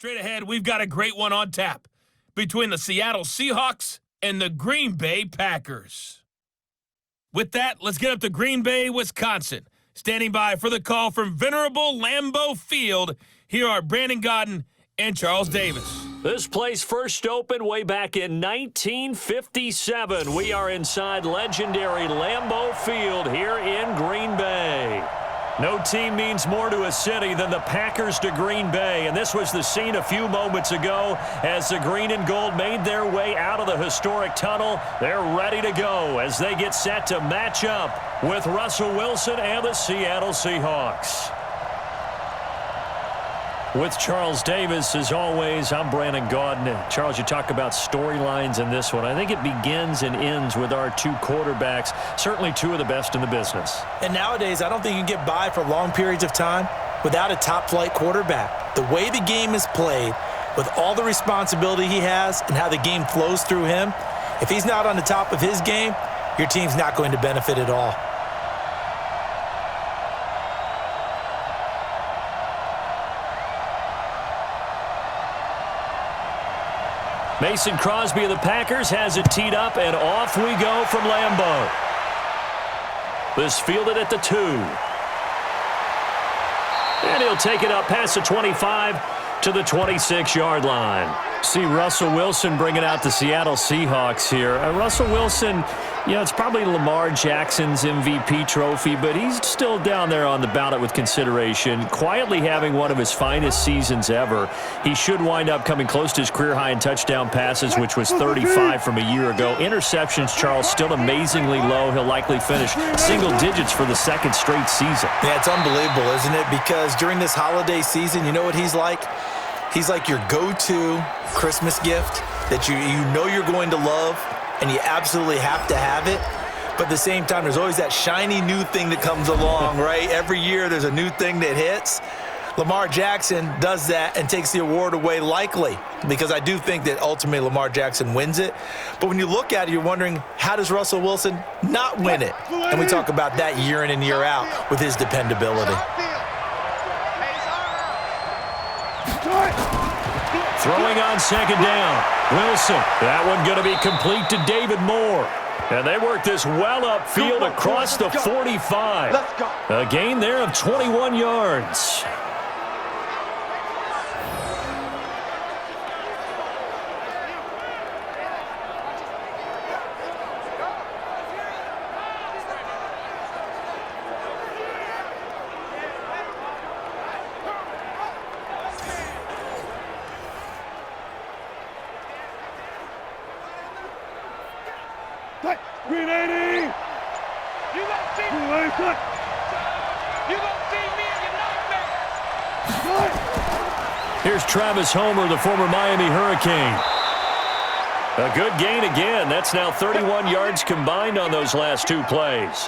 Straight ahead, we've got a great one on tap between the Seattle Seahawks and the Green Bay Packers. With that, let's get up to Green Bay, Wisconsin. Standing by for the call from venerable Lambeau Field, here are Brandon Godden and Charles Davis. This place first opened way back in 1957. We are inside legendary Lambeau Field here in Green Bay. No team means more to a city than the Packers to Green Bay, and this was the scene a few moments ago as the green and gold made their way out of the historic tunnel. They're ready to go as they get set to match up with Russell Wilson and the Seattle Seahawks. With Charles Davis, as always, I'm Brandon Godden. Charles, you talk about storylines in this one. I think it begins and ends with our two quarterbacks, certainly two of the best in the business. And nowadays, I don't think you can get by for long periods of time without a top-flight quarterback. The way the game is played, with all the responsibility he has and how the game flows through him, if he's not on the top of his game, your team's not going to benefit at all. Mason Crosby of the Packers has it teed up, and off we go from Lambeau. This fielded at the 2. And he'll take it up past the 25 to the 26-yard line. See Russell Wilson bringing out the Seattle Seahawks here. Russell Wilson, it's probably Lamar Jackson's MVP trophy, but he's still down there on the ballot with consideration, quietly having one of his finest seasons ever. He should wind up coming close to his career high in touchdown passes, which was 35 from a year ago. Interceptions, Charles, still amazingly low. He'll likely finish single digits for the second straight season. Yeah, it's unbelievable, isn't it? Because during this holiday season, you know what he's like? He's like your go-to Christmas gift that you know you're going to love, and you absolutely have to have it. But at the same time, there's always that shiny new thing that comes along, right? Every year there's a new thing that hits. Lamar Jackson does that and takes the award away likely, because I do think that ultimately Lamar Jackson wins it. But when you look at it, you're wondering, how does Russell Wilson not win it? And we talk about that year in and year out with his dependability. Throwing on second down. Wilson. That one going to be complete to David Moore. And they work this well upfield across the 45. A gain there of 21 yards. Here's Travis Homer, the former Miami Hurricane. A good gain again. That's now 31 yards combined on those last two plays.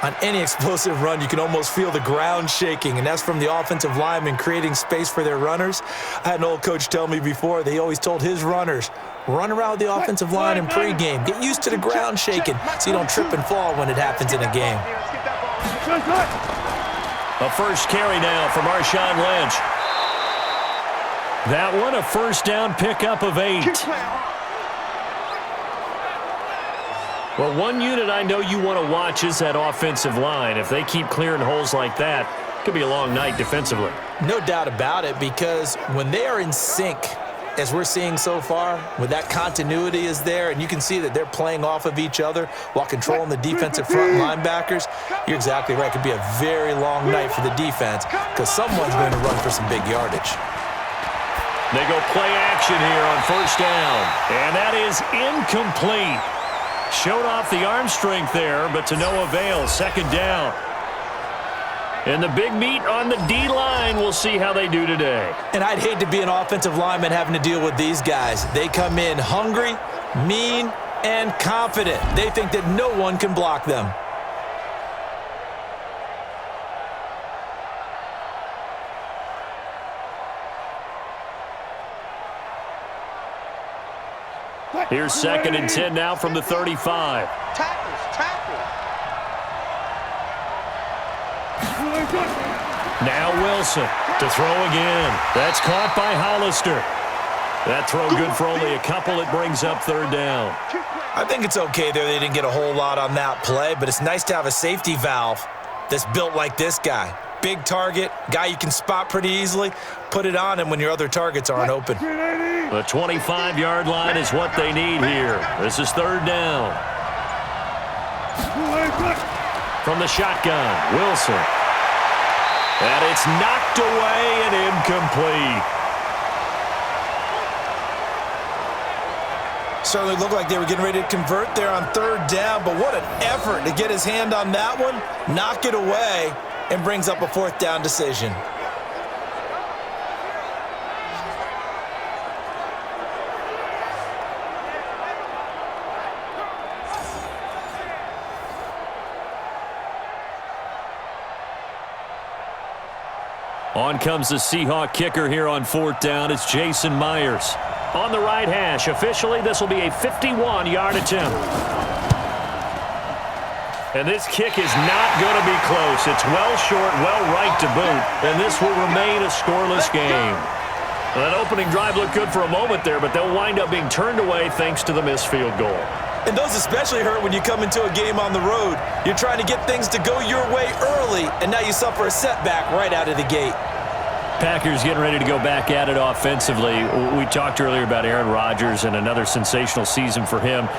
On any explosive run, you can almost feel the ground shaking, and that's from the offensive linemen creating space for their runners. I had an old coach tell me before, they always told his runners, run around the offensive line in pregame. Get used to the ground shaking so you don't trip and fall when it happens in a game. A first carry now from Marshawn Lynch. That one a first down pickup of 8. Well, one unit I know you want to watch is that offensive line. If they keep clearing holes like that, it could be a long night defensively. No doubt about it, because when they are in sync, as we're seeing so far, when that continuity is there, and you can see that they're playing off of each other while controlling the defensive front linebackers, you're exactly right. It could be a very long night for the defense because someone's going to run for some big yardage. They go play action here on first down, and that is incomplete. Showed off the arm strength there, but to no avail. Second down. And the big meat on the D-line, we'll see how they do today. And I'd hate to be an offensive lineman having to deal with these guys. They come in hungry, mean, and confident. They think that no one can block them. Here's second and 10 now from the 35. Now Wilson to throw again. That's caught by Hollister. That throw good for only a couple. It brings up third down. I think it's okay there. They didn't get a whole lot on that play, but it's nice to have a safety valve that's built like this guy. Big target, guy you can spot pretty easily. Put it on him when your other targets aren't open. The 25-yard line is what they need here. This is third down. From the shotgun, Wilson. And it's knocked away and incomplete. Certainly looked like they were getting ready to convert there on third down, but what an effort to get his hand on that one, knock it away, and brings up a fourth down decision. On comes the Seahawk kicker here on fourth down. It's Jason Myers. On the right hash, officially, this will be a 51-yard attempt. And this kick is not going to be close. It's well short, well right to boot, and this will remain a scoreless game. Well, that opening drive looked good for a moment there, but they'll wind up being turned away thanks to the missed field goal. And those especially hurt when you come into a game on the road. You're trying to get things to go your way early, and now you suffer a setback right out of the gate. Packers getting ready to go back at it offensively. We talked earlier about Aaron Rodgers and another sensational season for him.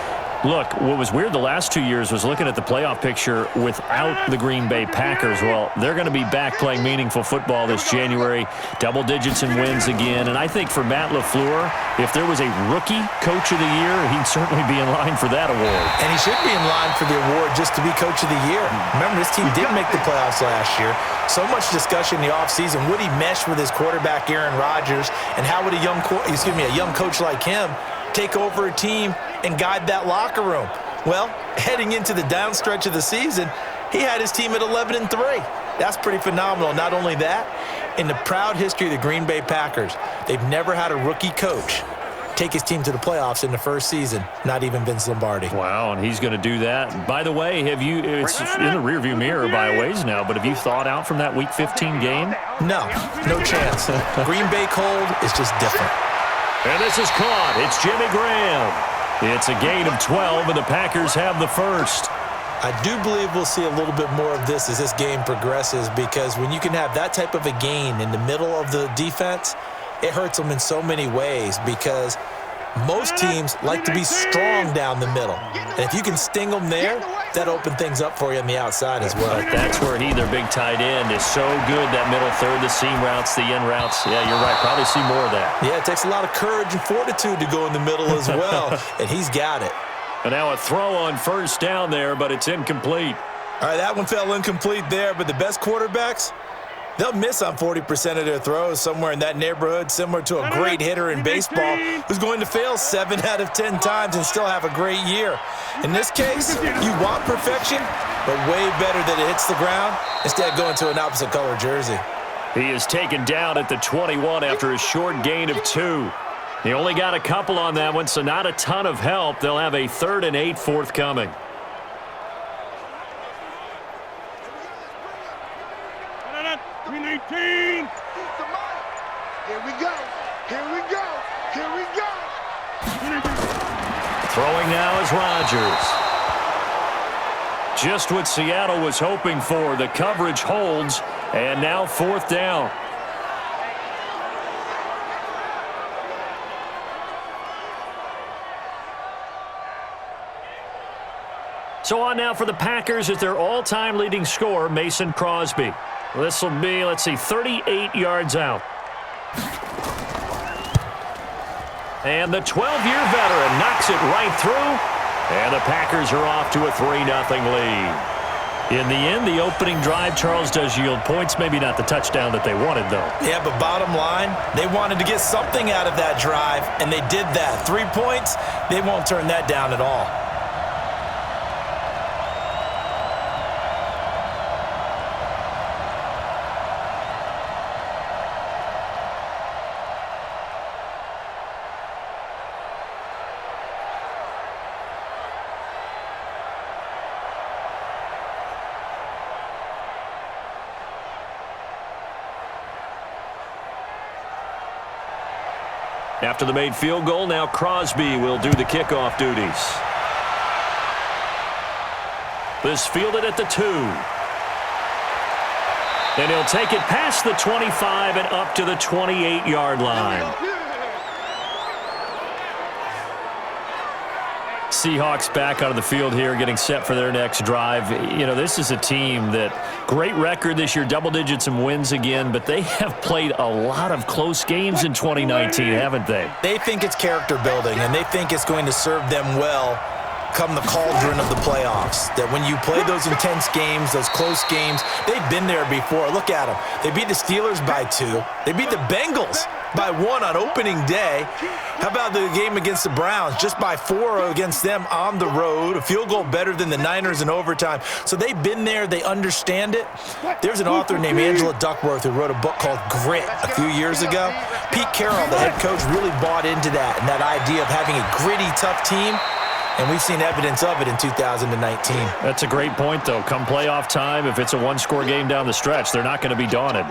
Look, what was weird the last 2 years was looking at the playoff picture without the Green Bay Packers. Well, they're going to be back playing meaningful football this January, double digits in wins again. And I think for Matt LaFleur, if there was a rookie coach of the year, he'd certainly be in line for that award. And he should be in line for the award just to be coach of the year. Remember, this team did make the playoffs last year. So much discussion in the offseason. Would he mesh with his quarterback, Aaron Rodgers? And how would a young coach like him take over a team and guide that locker room? Well, heading into the down stretch of the season, he had his team at 11-3. That's pretty phenomenal. Not only that, in the proud history of the Green Bay Packers, they've never had a rookie coach take his team to the playoffs in the first season, not even Vince Lombardi. Wow, and he's going to do that. By the way, it's in the rearview mirror by a ways now, but have you thought out from that Week 15 game? No chance. Green Bay cold is just different. And this is caught. It's Jimmy Graham. It's a gain of 12, and the Packers have the first. I do believe we'll see a little bit more of this as this game progresses, because when you can have that type of a gain in the middle of the defense, it hurts them in so many ways, because most teams like to be strong down the middle. And if you can sting them there, that opens things up for you on the outside as well. But that's where their big tight end, is so good, that middle third, the seam routes, the in routes. Yeah, you're right. Probably see more of that. Yeah, it takes a lot of courage and fortitude to go in the middle as well, and he's got it. And now a throw on first down there, but it's incomplete. All right, that one fell incomplete there, but the best quarterbacks, they'll miss on 40% of their throws, somewhere in that neighborhood, similar to a great hitter in baseball who's going to fail 7 out of 10 times and still have a great year. In this case, you want perfection, but way better that it hits the ground instead of going to an opposite color jersey. He is taken down at the 21 after a short gain of 2. He only got a couple on that one, so not a ton of help. They'll have a 3rd and 8 forthcoming. Here we go. Here we go. Here we go. Throwing now is Rodgers. Just what Seattle was hoping for. The coverage holds, and now 4th down. So on now for the Packers is their all-time leading scorer, Mason Crosby. This will be, 38 yards out. And the 12-year veteran knocks it right through, and the Packers are off to a 3-0 lead. In the end, the opening drive, Charles, does yield points. Maybe not the touchdown that they wanted, though. Yeah, but bottom line, they wanted to get something out of that drive, and they did that. 3 points, they won't turn that down at all. After the made field goal, now Crosby will do the kickoff duties. This fielded at the 2. And he'll take it past the 25 and up to the 28-yard line. Seahawks back onto the field here, getting set for their next drive. You know, this is a team that great record this year, double digits and wins again, but they have played a lot of close games in 2019, haven't they? They think it's character building, and they think it's going to serve them well come the cauldron of the playoffs. That when you play those intense games, those close games, they've been there before. Look at them. They beat the Steelers by 2. They beat the Bengals by 1 on opening day. How about the game against the Browns? Just by 4 against them on the road. A field goal better than the Niners in overtime. So they've been there. They understand it. There's an author named Angela Duckworth who wrote a book called Grit a few years ago. Pete Carroll, the head coach, really bought into that and that idea of having a gritty, tough team. And we've seen evidence of it in 2019. That's a great point, though. Come playoff time, if it's a one-score game down the stretch, they're not going to be daunted.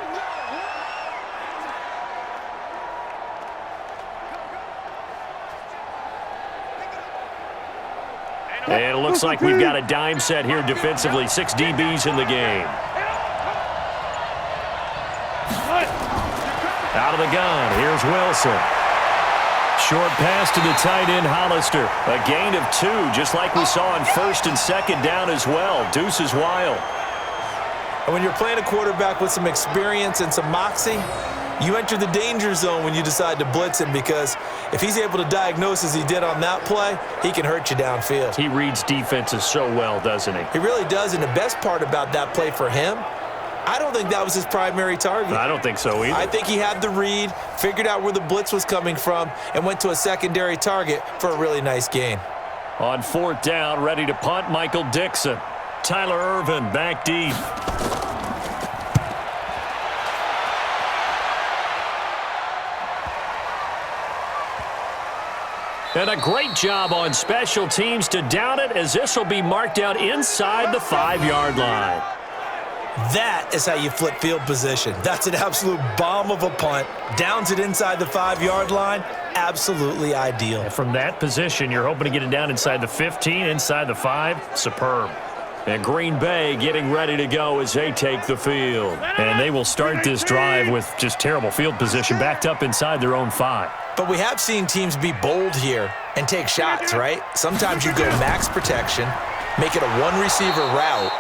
And it looks like we've got a dime set here defensively. 6 DBs in the game. Out of the gun, here's Wilson. Short pass to the tight end, Hollister. A gain of 2, just like we saw on 1st and 2nd down as well. Deuce is wild. And when you're playing a quarterback with some experience and some moxie, you enter the danger zone when you decide to blitz him, because if he's able to diagnose as he did on that play, he can hurt you downfield. He reads defenses so well, doesn't he? He really does, and the best part about that play for him, I don't think that was his primary target. I don't think so either. I think he had the read, figured out where the blitz was coming from, and went to a secondary target for a really nice gain. On 4th down, ready to punt, Michael Dixon. Tyler Irvin back deep. And a great job on special teams to down it, as this will be marked out inside the 5-yard line. That is how you flip field position. That's an absolute bomb of a punt. Downs it inside the 5-yard line. Absolutely ideal. And from that position, you're hoping to get it down inside the 15, inside the 5. Superb. And Green Bay getting ready to go as they take the field. And they will start this drive with just terrible field position, backed up inside their own 5. But we have seen teams be bold here and take shots, right? Sometimes you go max protection, make it a one-receiver route,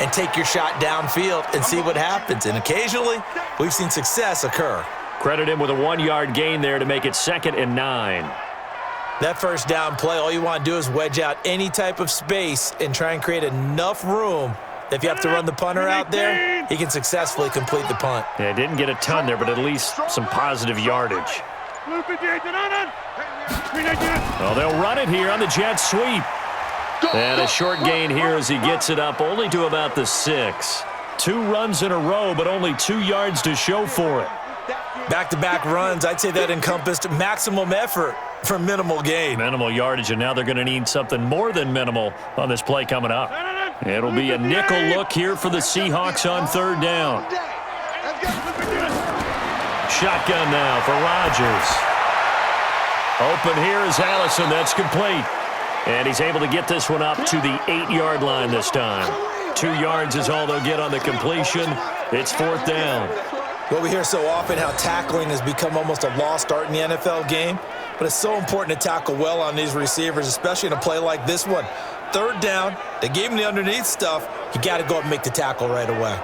and take your shot downfield and see what happens. And occasionally, we've seen success occur. Credit him with a 1-yard gain there to make it 2nd and 9. That first down play, all you want to do is wedge out any type of space and try and create enough room that if you have to run the punter out there, he can successfully complete the punt. Yeah, didn't get a ton there, but at least some positive yardage. Well, they'll run it here on the jet sweep. And a short gain here as he gets it up only to about the 6. 2 runs in a row, but only 2 yards to show for it. Back-to-back runs, I'd say that encompassed maximum effort for minimal gain. Minimal yardage, and now they're going to need something more than minimal on this play coming up. It'll be a nickel look here for the Seahawks on 3rd down. Shotgun now for Rodgers. Open here is Allison. That's complete. And he's able to get this one up to the 8-yard line this time. 2 yards is all they'll get on the completion. It's 4th down. Well, we hear so often how tackling has become almost a lost art in the NFL game, but it's so important to tackle well on these receivers, especially in a play like this one. 3rd down, they gave him the underneath stuff. You got to go up and make the tackle right away.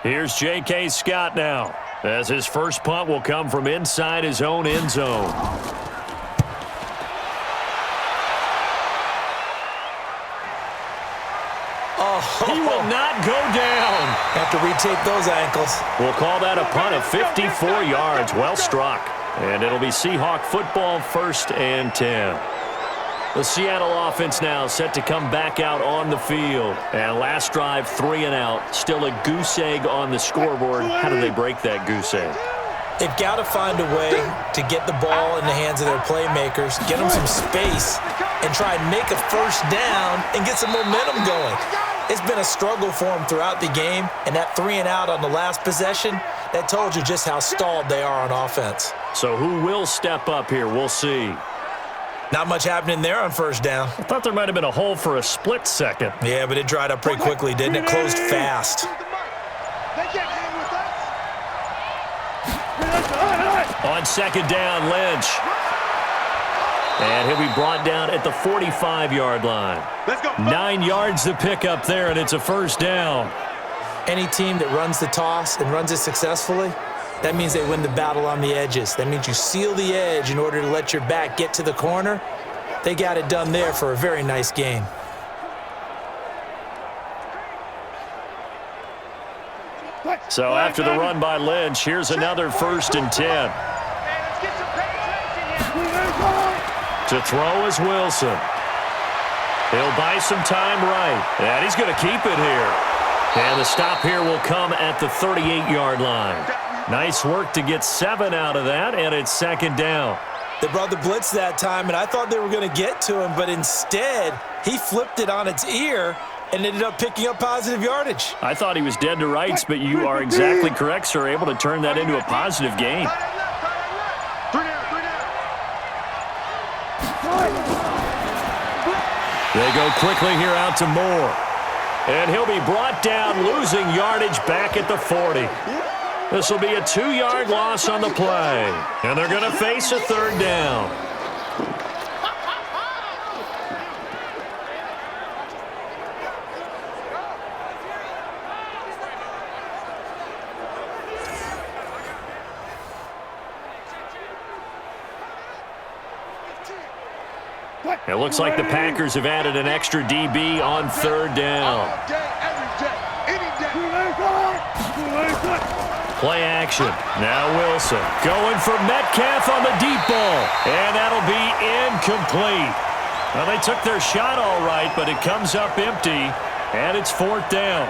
Here's J.K. Scott now, as his first punt will come from inside his own end zone. He will not go down. Have to retake those ankles. We'll call that a punt of 54 yards. Well struck. And it'll be Seahawk football, 1st and 10. The Seattle offense now set to come back out on the field. And last drive, 3 and out. Still a goose egg on the scoreboard. How do they break that goose egg? They've got to find a way to get the ball in the hands of their playmakers, get them some space, and try and make a first down and get some momentum going. It's been a struggle for them throughout the game, and that 3 and out on the last possession, that told you just how stalled they are on offense. So who will step up here? We'll see. Not much happening there on first down. I thought there might have been a hole for a split second. Yeah, but it dried up pretty quickly, didn't it? Closed fast. They can't hang with us. On second down, Lynch. And he'll be brought down at the 45-yard line. Let's go. 9 yards to pick up there, and it's a first down. Any team that runs the toss and runs it successfully, that means they win the battle on the edges. That means you seal the edge in order to let your back get to the corner. They got it done there for a very nice gain. So after the run by Lynch, here's another 1st and 10. Let's get some penetration here. To throw is Wilson. He'll buy some time right, and he's going to keep it here. And the stop here will come at the 38-yard line. Nice work to get 7 out of that, and it's second down. They brought the blitz that time, and I thought they were going to get to him, but instead he flipped it on its ear and ended up picking up positive yardage. I thought he was dead to rights, but you are exactly correct, sir, able to turn that into a positive gain. They go quickly here out to Moore. And he'll be brought down, losing yardage back at the 40. This will be a 2-yard loss on the play. And they're going to face a third down. It looks like the Packers have added an extra DB on third down. Play action. Now Wilson going for Metcalf on the deep ball. And that'll be incomplete. Well, they took their shot all right, but it comes up empty, and it's 4th down.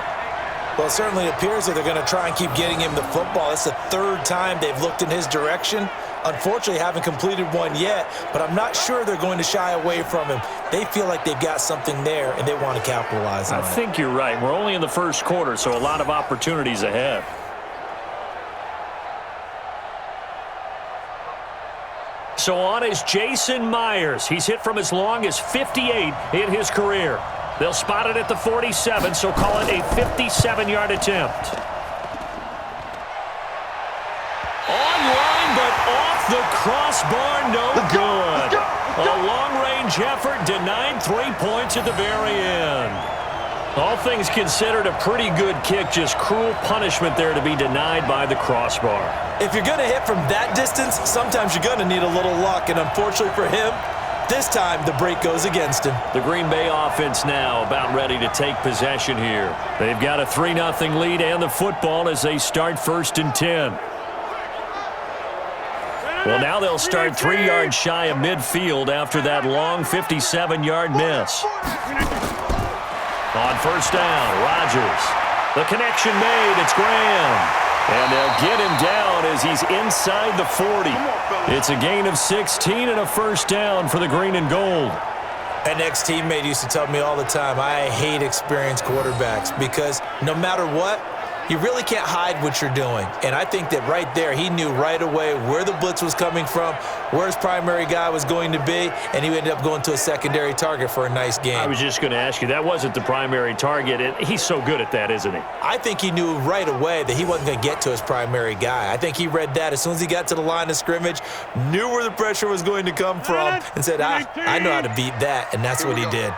Well, it certainly appears that they're going to try and keep getting him the football. It's the 3rd time they've looked in his direction. Unfortunately, haven't completed one yet, but I'm not sure they're going to shy away from him. They feel like they've got something there, and they want to capitalize on it. I think you're right. We're only in the first quarter, so a lot of opportunities ahead. So on is Jason Myers. He's hit from as long as 58 in his career. They'll spot it at the 47, so call it a 57-yard attempt. Online, but off the crossbar, no good. A long-range effort denied 3 points at the very end. All things considered, a pretty good kick, just cruel punishment there to be denied by the crossbar. If you're going to hit from that distance, sometimes you're going to need a little luck, and unfortunately for him, this time the break goes against him. The Green Bay offense now about ready to take possession here. They've got a 3-0 lead and the football as they start 1st and 10. Well, now they'll start 3 yards shy of midfield after that long 57-yard miss. On first down, Rodgers. The connection made. It's Graham. And they'll get him down as he's inside the 40. It's a gain of 16 and a first down for the green and gold. An ex-teammate used to tell me all the time, I hate experienced quarterbacks because no matter what, you really can't hide what you're doing. And I think that right there, he knew right away where the blitz was coming from, where his primary guy was going to be, and he ended up going to a secondary target for a nice game. I was just going to ask you, that wasn't the primary target. He's so good at that, isn't he? I think he knew right away that he wasn't going to get to his primary guy. I think he read that as soon as he got to the line of scrimmage, knew where the pressure was going to come from, and said, I know how to beat that, and that's what he did.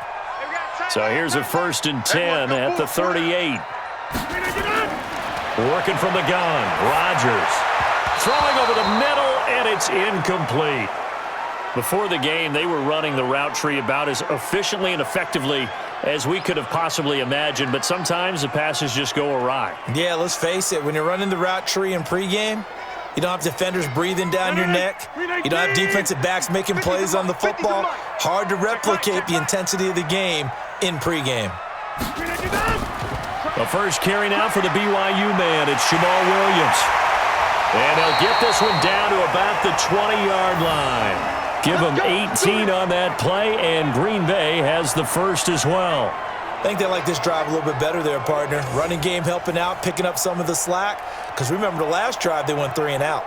So here's a 1st and 10 at the 38. Working from the gun, Rodgers throwing over the middle, and it's incomplete. Before the game, they were running the route tree about as efficiently and effectively as we could have possibly imagined, but sometimes the passes just go awry. Yeah, let's face it, when you're running the route tree in pregame, you don't have defenders breathing down your neck. You don't have defensive backs making plays on the football. Hard to replicate the intensity of the game in pregame. The first carry now for the BYU man. It's Jamal Williams. And they'll get this one down to about the 20-yard line. Give them 18 on that play, and Green Bay has the first as well. I think they like this drive a little bit better there, partner. Running game helping out, picking up some of the slack. Because remember the last drive, they went 3 and out.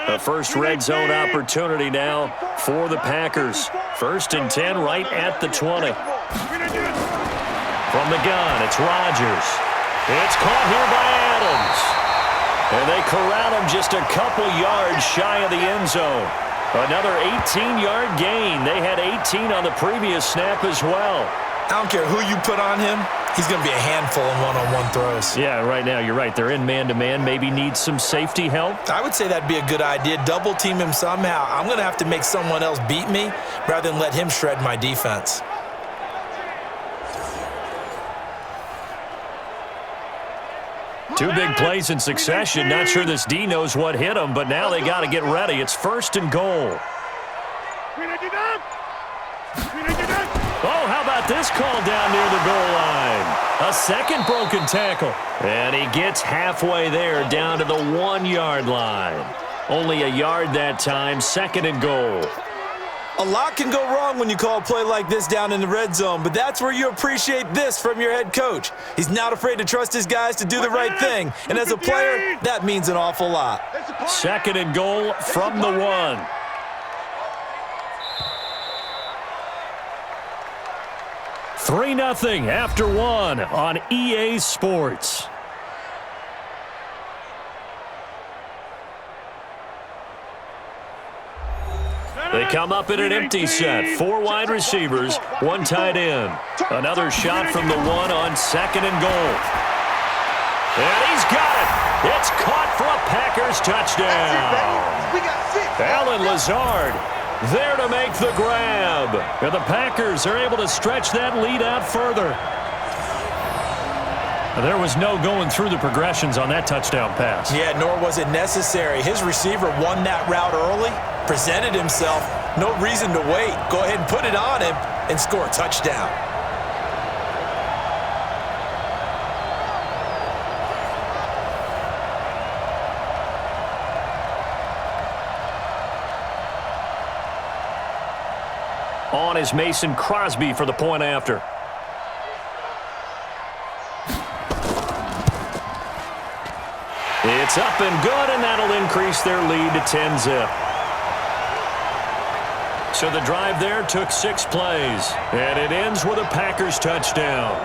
A first red zone opportunity now for the Packers. 1st and 10 right at the 20. From the gun, it's Rodgers. It's caught here by Adams. And they corral him just a couple yards shy of the end zone. Another 18-yard gain. They had 18 on the previous snap as well. I don't care who you put on him. He's going to be a handful in one-on-one throws. Yeah, right now, you're right. They're in man-to-man. Maybe need some safety help. I would say that'd be a good idea. Double team him somehow. I'm going to have to make someone else beat me rather than let him shred my defense. Two big plays in succession. Not sure this D knows what hit him, but now they got to get ready. It's 1st and goal. Oh, how about this call down near the goal line? A second broken tackle. And he gets halfway there down to the 1-yard line. Only a yard that time, 2nd and goal. A lot can go wrong when you call a play like this down in the red zone, but that's where you appreciate this from your head coach. He's not afraid to trust his guys to do the right thing, and as a player, that means an awful lot. 2nd and goal from the 1. Three 3-0 after 1 on EA Sports. They come up in an empty set. 4 wide receivers, 1 tight end. Another shot from the 1 on 2nd and goal. And he's got it. It's caught for a Packers touchdown. Alan Lazard there to make the grab. And the Packers are able to stretch that lead out further. There was no going through the progressions on that touchdown pass. Yeah, nor was it necessary. His receiver won that route early, presented himself. No reason to wait. Go ahead and put it on him and score a touchdown. On is Mason Crosby for the point after. It's up and good, and that'll increase their lead to 10-zip. So the drive there took 6 plays, and it ends with a Packers touchdown.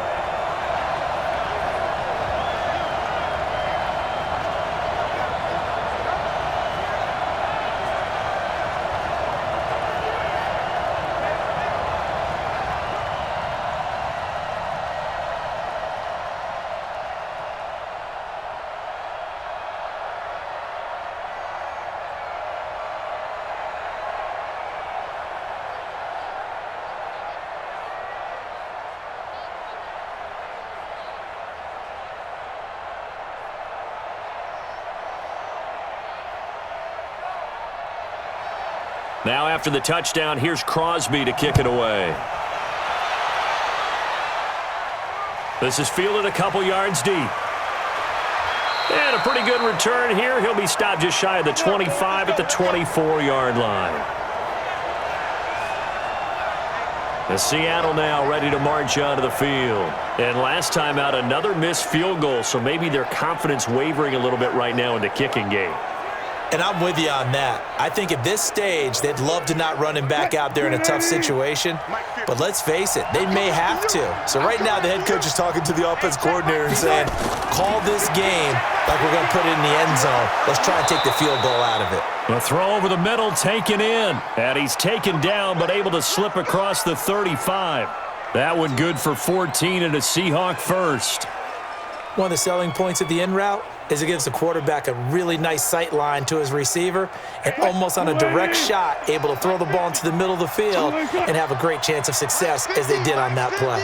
Now after the touchdown, here's Crosby to kick it away. This is fielded a couple yards deep. And a pretty good return here. He'll be stopped just shy of the 25 at the 24-yard line. The Seattle now ready to march onto the field. And last time out, another missed field goal, so maybe their confidence wavering a little bit right now in the kicking game. And I'm with you on that. I think at this stage, they'd love to not run him back out there in a tough situation. But let's face it, they may have to. So right now, the head coach is talking to the offense coordinator and saying, call this game like we're going to put it in the end zone. Let's try and take the field goal out of it. The throw over the middle taken in. And he's taken down but able to slip across the 35. That one good for 14 and a Seahawk first. One of the selling points of the in route is it gives the quarterback a really nice sight line to his receiver and almost on a direct shot able to throw the ball into the middle of the field and have a great chance of success as they did on that play.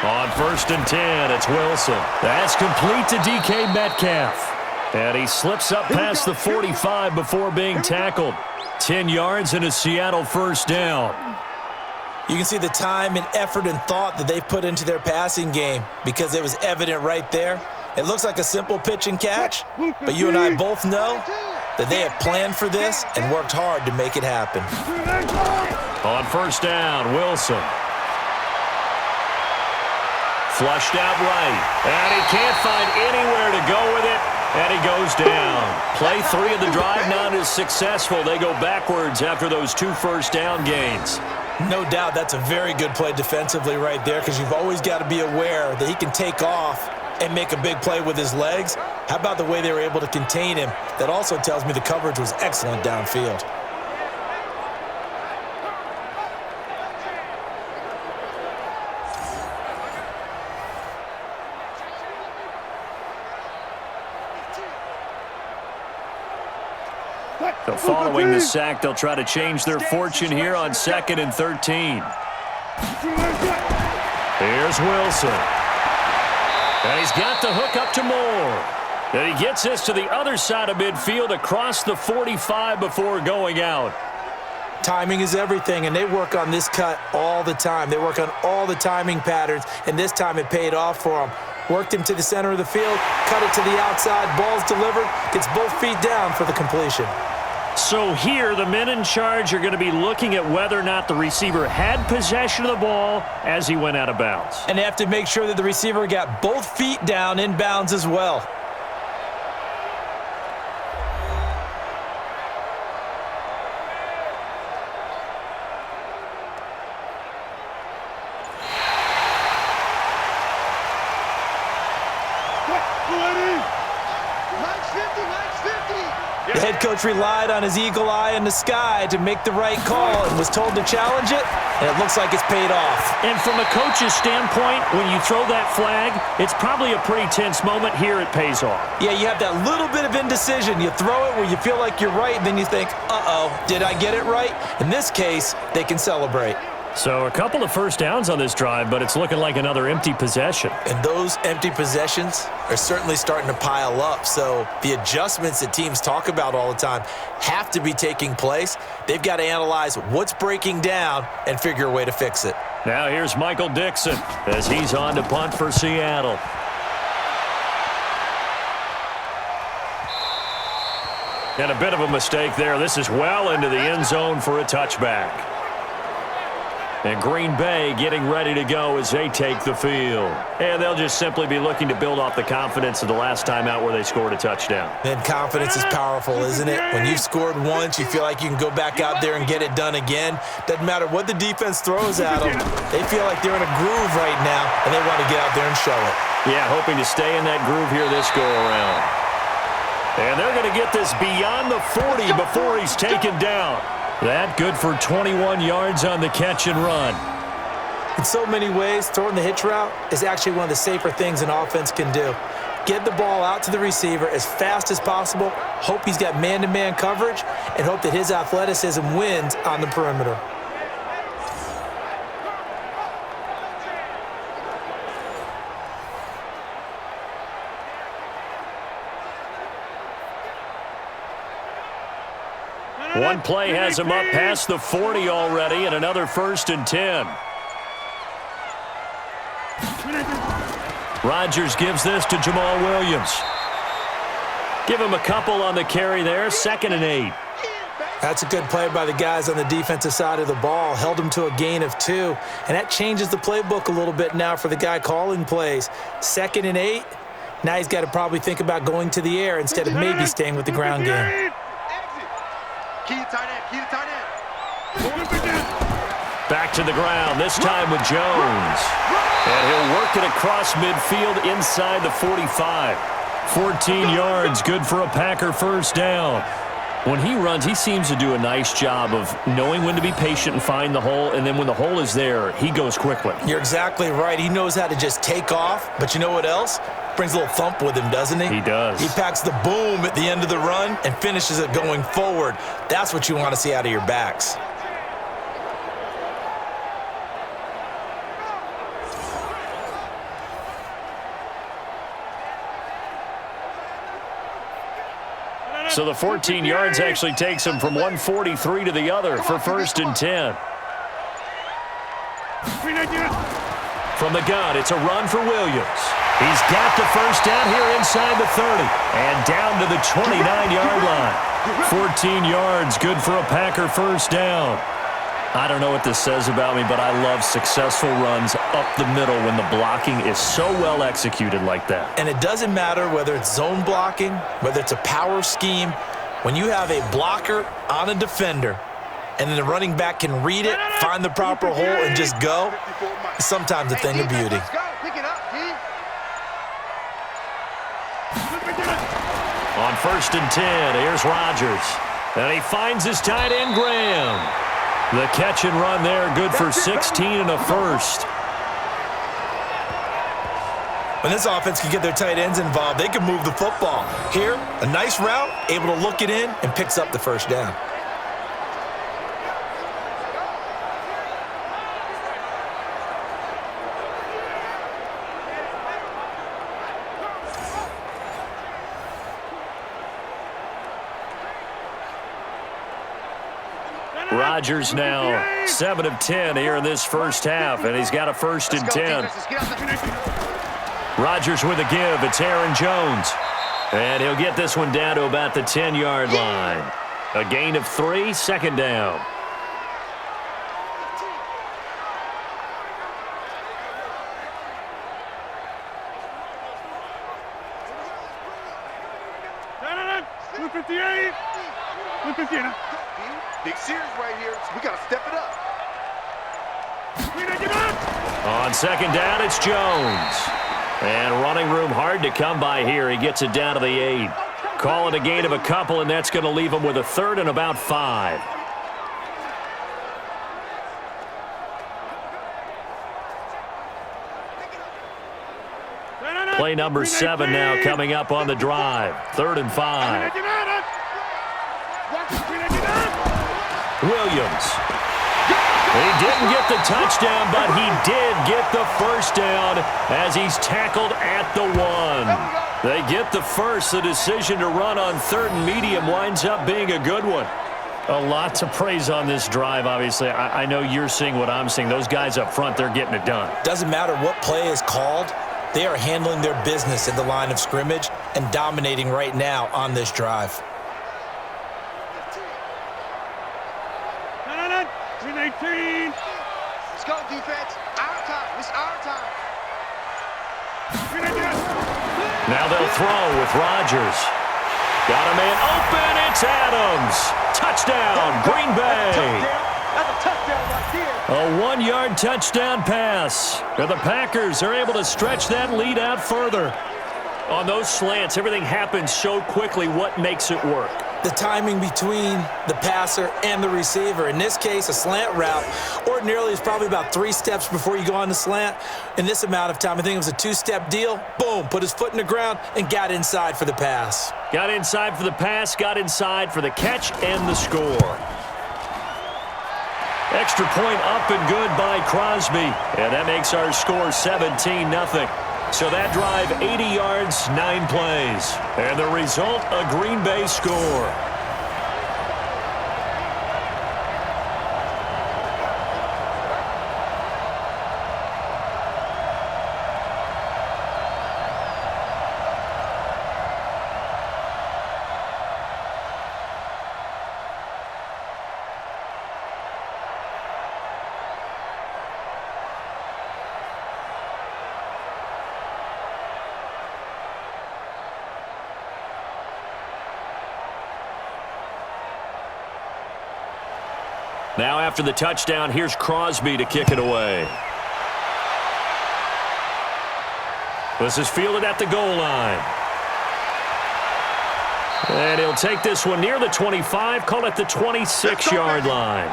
On 1st and 10, it's Wilson. That's complete to DK Metcalf. And he slips up past the 45 before being tackled. 10 yards and a Seattle first down. You can see the time and effort and thought that they've put into their passing game because it was evident right there. It looks like a simple pitch and catch, but you and I both know that they have planned for this and worked hard to make it happen. On first down, Wilson. Flushed out right, and he can't find anywhere to go with it, and he goes down. Play 3 of the drive not as successful. They go backwards after those 2 first down gains. No doubt that's a very good play defensively right there because you've always got to be aware that he can take off and make a big play with his legs. How about the way they were able to contain him? That also tells me the coverage was excellent downfield. So following the sack, they'll try to change their fortune here on 2nd and 13. Here's Wilson. And he's got the hook up to Moore. And he gets this to the other side of midfield across the 45 before going out. Timing is everything, and they work on this cut all the time. They work on all the timing patterns, and this time it paid off for them. Worked him to the center of the field, cut it to the outside, ball's delivered, gets both feet down for the completion. So here, the men in charge are going to be looking at whether or not the receiver had possession of the ball as he went out of bounds. And they have to make sure that the receiver got both feet down in bounds as well. The head coach relied on his eagle eye in the sky to make the right call and was told to challenge it, and it looks like it's paid off. And from a coach's standpoint, when you throw that flag, it's probably a pretty tense moment. Here it pays off. Yeah, you have that little bit of indecision. You throw it where you feel like you're right, and then you think, uh-oh, did I get it right? In this case, they can celebrate. So a couple of first downs on this drive, but it's looking like another empty possession. And those empty possessions are certainly starting to pile up. So the adjustments that teams talk about all the time have to be taking place. They've got to analyze what's breaking down and figure a way to fix it. Now here's Michael Dixon as he's on to punt for Seattle. And a bit of a mistake there. This is well into the end zone for a touchback. And Green Bay getting ready to go as they take the field. And they'll just simply be looking to build off the confidence of the last time out where they scored a touchdown. And confidence is powerful, isn't it? When you've scored once, you feel like you can go back out there and get it done again. Doesn't matter what the defense throws at them. They feel like they're in a groove right now, and they want to get out there and show it. Yeah, hoping to stay in that groove here this go-around. And they're going to get this beyond the 40 before he's taken down. That good for 21 yards on the catch and run. In so many ways, throwing the hitch route is actually one of the safer things an offense can do. Get the ball out to the receiver as fast as possible, hope he's got man-to-man coverage, and hope that his athleticism wins on the perimeter. One play has him up past the 40 already, and another 1st and 10. Rodgers gives this to Jamal Williams. Give him a couple on the carry there, 2nd and 8. That's a good play by the guys on the defensive side of the ball. Held him to a gain of 2, and that changes the playbook a little bit now for the guy calling plays. 2nd and 8, now he's got to probably think about going to the air instead of maybe staying with the ground game. Back to the ground, this time with Jones. And he'll work it across midfield inside the 45. 14 yards, good for a Packer first down. When he runs, he seems to do a nice job of knowing when to be patient and find the hole, and then when the hole is there, he goes quickly. You're exactly right. He knows how to just take off, but you know what else? Brings a little thump with him, doesn't he? He does. He packs the boom at the end of the run and finishes it going forward. That's what you want to see out of your backs. So the 14 yards actually takes him from 143 to the other for 1st and 10. From the gun, it's a run for Williams. He's got the first down here inside the 30 and down to the 29-yard line. 14 yards, good for a Packer first down. I don't know what this says about me, but I love successful runs up the middle when the blocking is so well executed like that. And it doesn't matter whether it's zone blocking, whether it's a power scheme. When you have a blocker on a defender and then the running back can read it, find the proper hole, and just go, it's sometimes a thing of beauty. On 1st and 10, here's Rodgers. And he finds his tight end, Graham. The catch and run there, good for 16 and a first. When this offense can get their tight ends involved, they can move the football. Here, a nice route, able to look it in, and picks up the first down. Rodgers now 7 of 10 here in this first half, and he's got a 1st and 10. Rodgers with a give. It's Aaron Jones. And he'll get this one down to about the 10-yard line. A gain of 3, 2nd down. Big series right here, so we got to step it up. On 2nd down, it's Jones. And running room hard to come by here. He gets it down to the 8. Call it a gain of a couple, and that's going to leave him with a 3rd and about 5. Play number 7 now coming up on the drive. 3rd and 5. Williams. He didn't get the touchdown, but he did get the first down as he's tackled at the 1. They get the first. The decision to run on 3rd and medium winds up being a good one. A lot to praise on this drive, obviously. I know you're seeing what I'm seeing. Those guys up front, they're getting it done. Doesn't matter what play is called. They are handling their business at the line of scrimmage and dominating right now on this drive. 18. Let's go, defense. Our time. It's our time. Now they'll throw with Rodgers. Got a man open. It's Adams. Touchdown, Green Bay. That's a touchdown right there. A 1-yard touchdown pass. And the Packers are able to stretch that lead out further. On those slants, everything happens so quickly. What makes it work? The timing between the passer and the receiver. In this case, a slant route ordinarily is probably about 3 steps before you go on the slant. In this amount of time, I think it was a 2-step deal. Boom, put his foot in the ground and got inside for the pass. Got inside for the pass, got inside for the catch and the score. Extra point up and good by Crosby. And that makes our score 17-0. So that drive, 80 yards, 9 plays. And the result, a Green Bay score. Now after the touchdown, here's Crosby to kick it away. This is fielded at the goal line. And he'll take this one near the 25, call it the 26-yard line.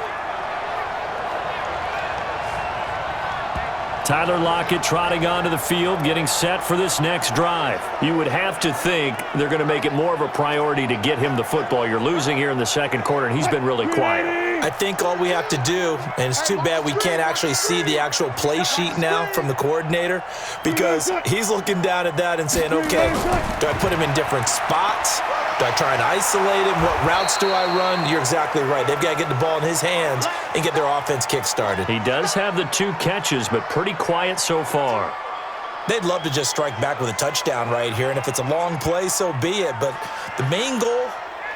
Tyler Lockett trotting onto the field, getting set for this next drive. You would have to think they're going to make it more of a priority to get him the football. You're losing here in the second quarter, and he's been really quiet. I think all we have to do, and it's too bad we can't actually see the actual play sheet now from the coordinator, because he's looking down at that and saying, okay, do I put him in different spots? Do I try and isolate him? What routes do I run? You're exactly right. They've got to get the ball in his hands and get their offense kick-started. He does have the 2 catches, but pretty quiet so far. They'd love to just strike back with a touchdown right here, and if it's a long play, so be it. But the main goal,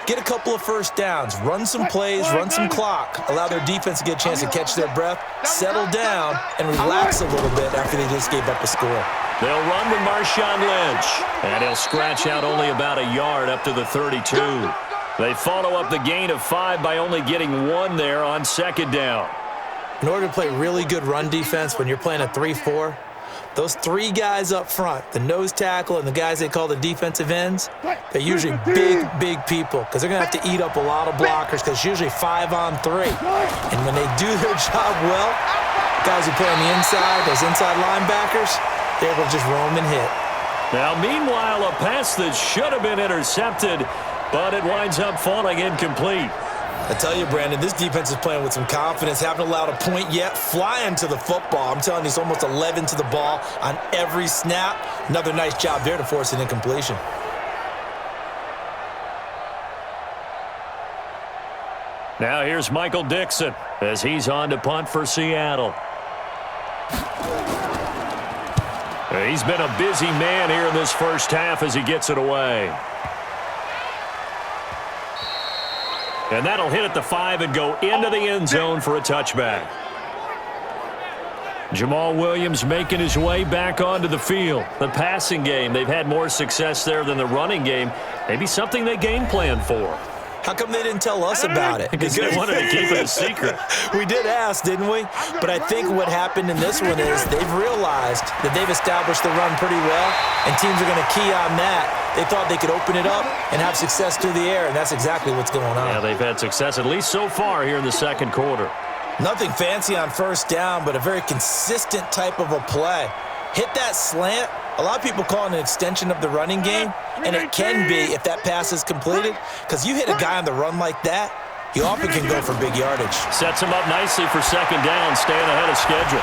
get a couple of first downs, run some plays, run some clock, allow their defense to get a chance to catch their breath, settle down, and relax a little bit after they just gave up a score. They'll run with Marshawn Lynch, and he'll scratch out only about a yard up to the 32. They follow up the gain of 5 by only getting 1 there on second down. In order to play really good run defense when you're playing a 3-4, those 3 guys up front, the nose tackle and the guys they call the defensive ends, they're usually big people because they're going to have to eat up a lot of blockers because it's usually 5 on 3. And when they do their job well, guys who play on the inside, those inside linebackers, they're able to just roam and hit. Now, meanwhile, a pass that should have been intercepted, but it winds up falling incomplete. I tell you, Brandon, this defense is playing with some confidence. Haven't allowed a point yet. Flying to the football. I'm telling you, it's almost 11 to the ball on every snap. Another nice job there to force an incompletion. Now here's Michael Dixon as he's on to punt for Seattle. He's been a busy man here in this first half as he gets it away. And that'll hit at the 5 and go into the end zone for a touchback. Jamal Williams making his way back onto the field. The passing game, they've had more success there than the running game. Maybe something they game plan for. How come they didn't tell us about it? Because they wanted to keep it a secret. We did ask, didn't we? But I think what happened in this one is they've realized that they've established the run pretty well, and teams are going to key on that. They thought they could open it up and have success through the air, and that's exactly what's going on. Yeah, they've had success, at least so far, here in the second quarter. Nothing fancy on first down, but a very consistent type of a play. Hit that slant. A lot of people call it an extension of the running game, and it can be if that pass is completed, because you hit a guy on the run like that, he often can go for big yardage. Sets him up nicely for second down, staying ahead of schedule.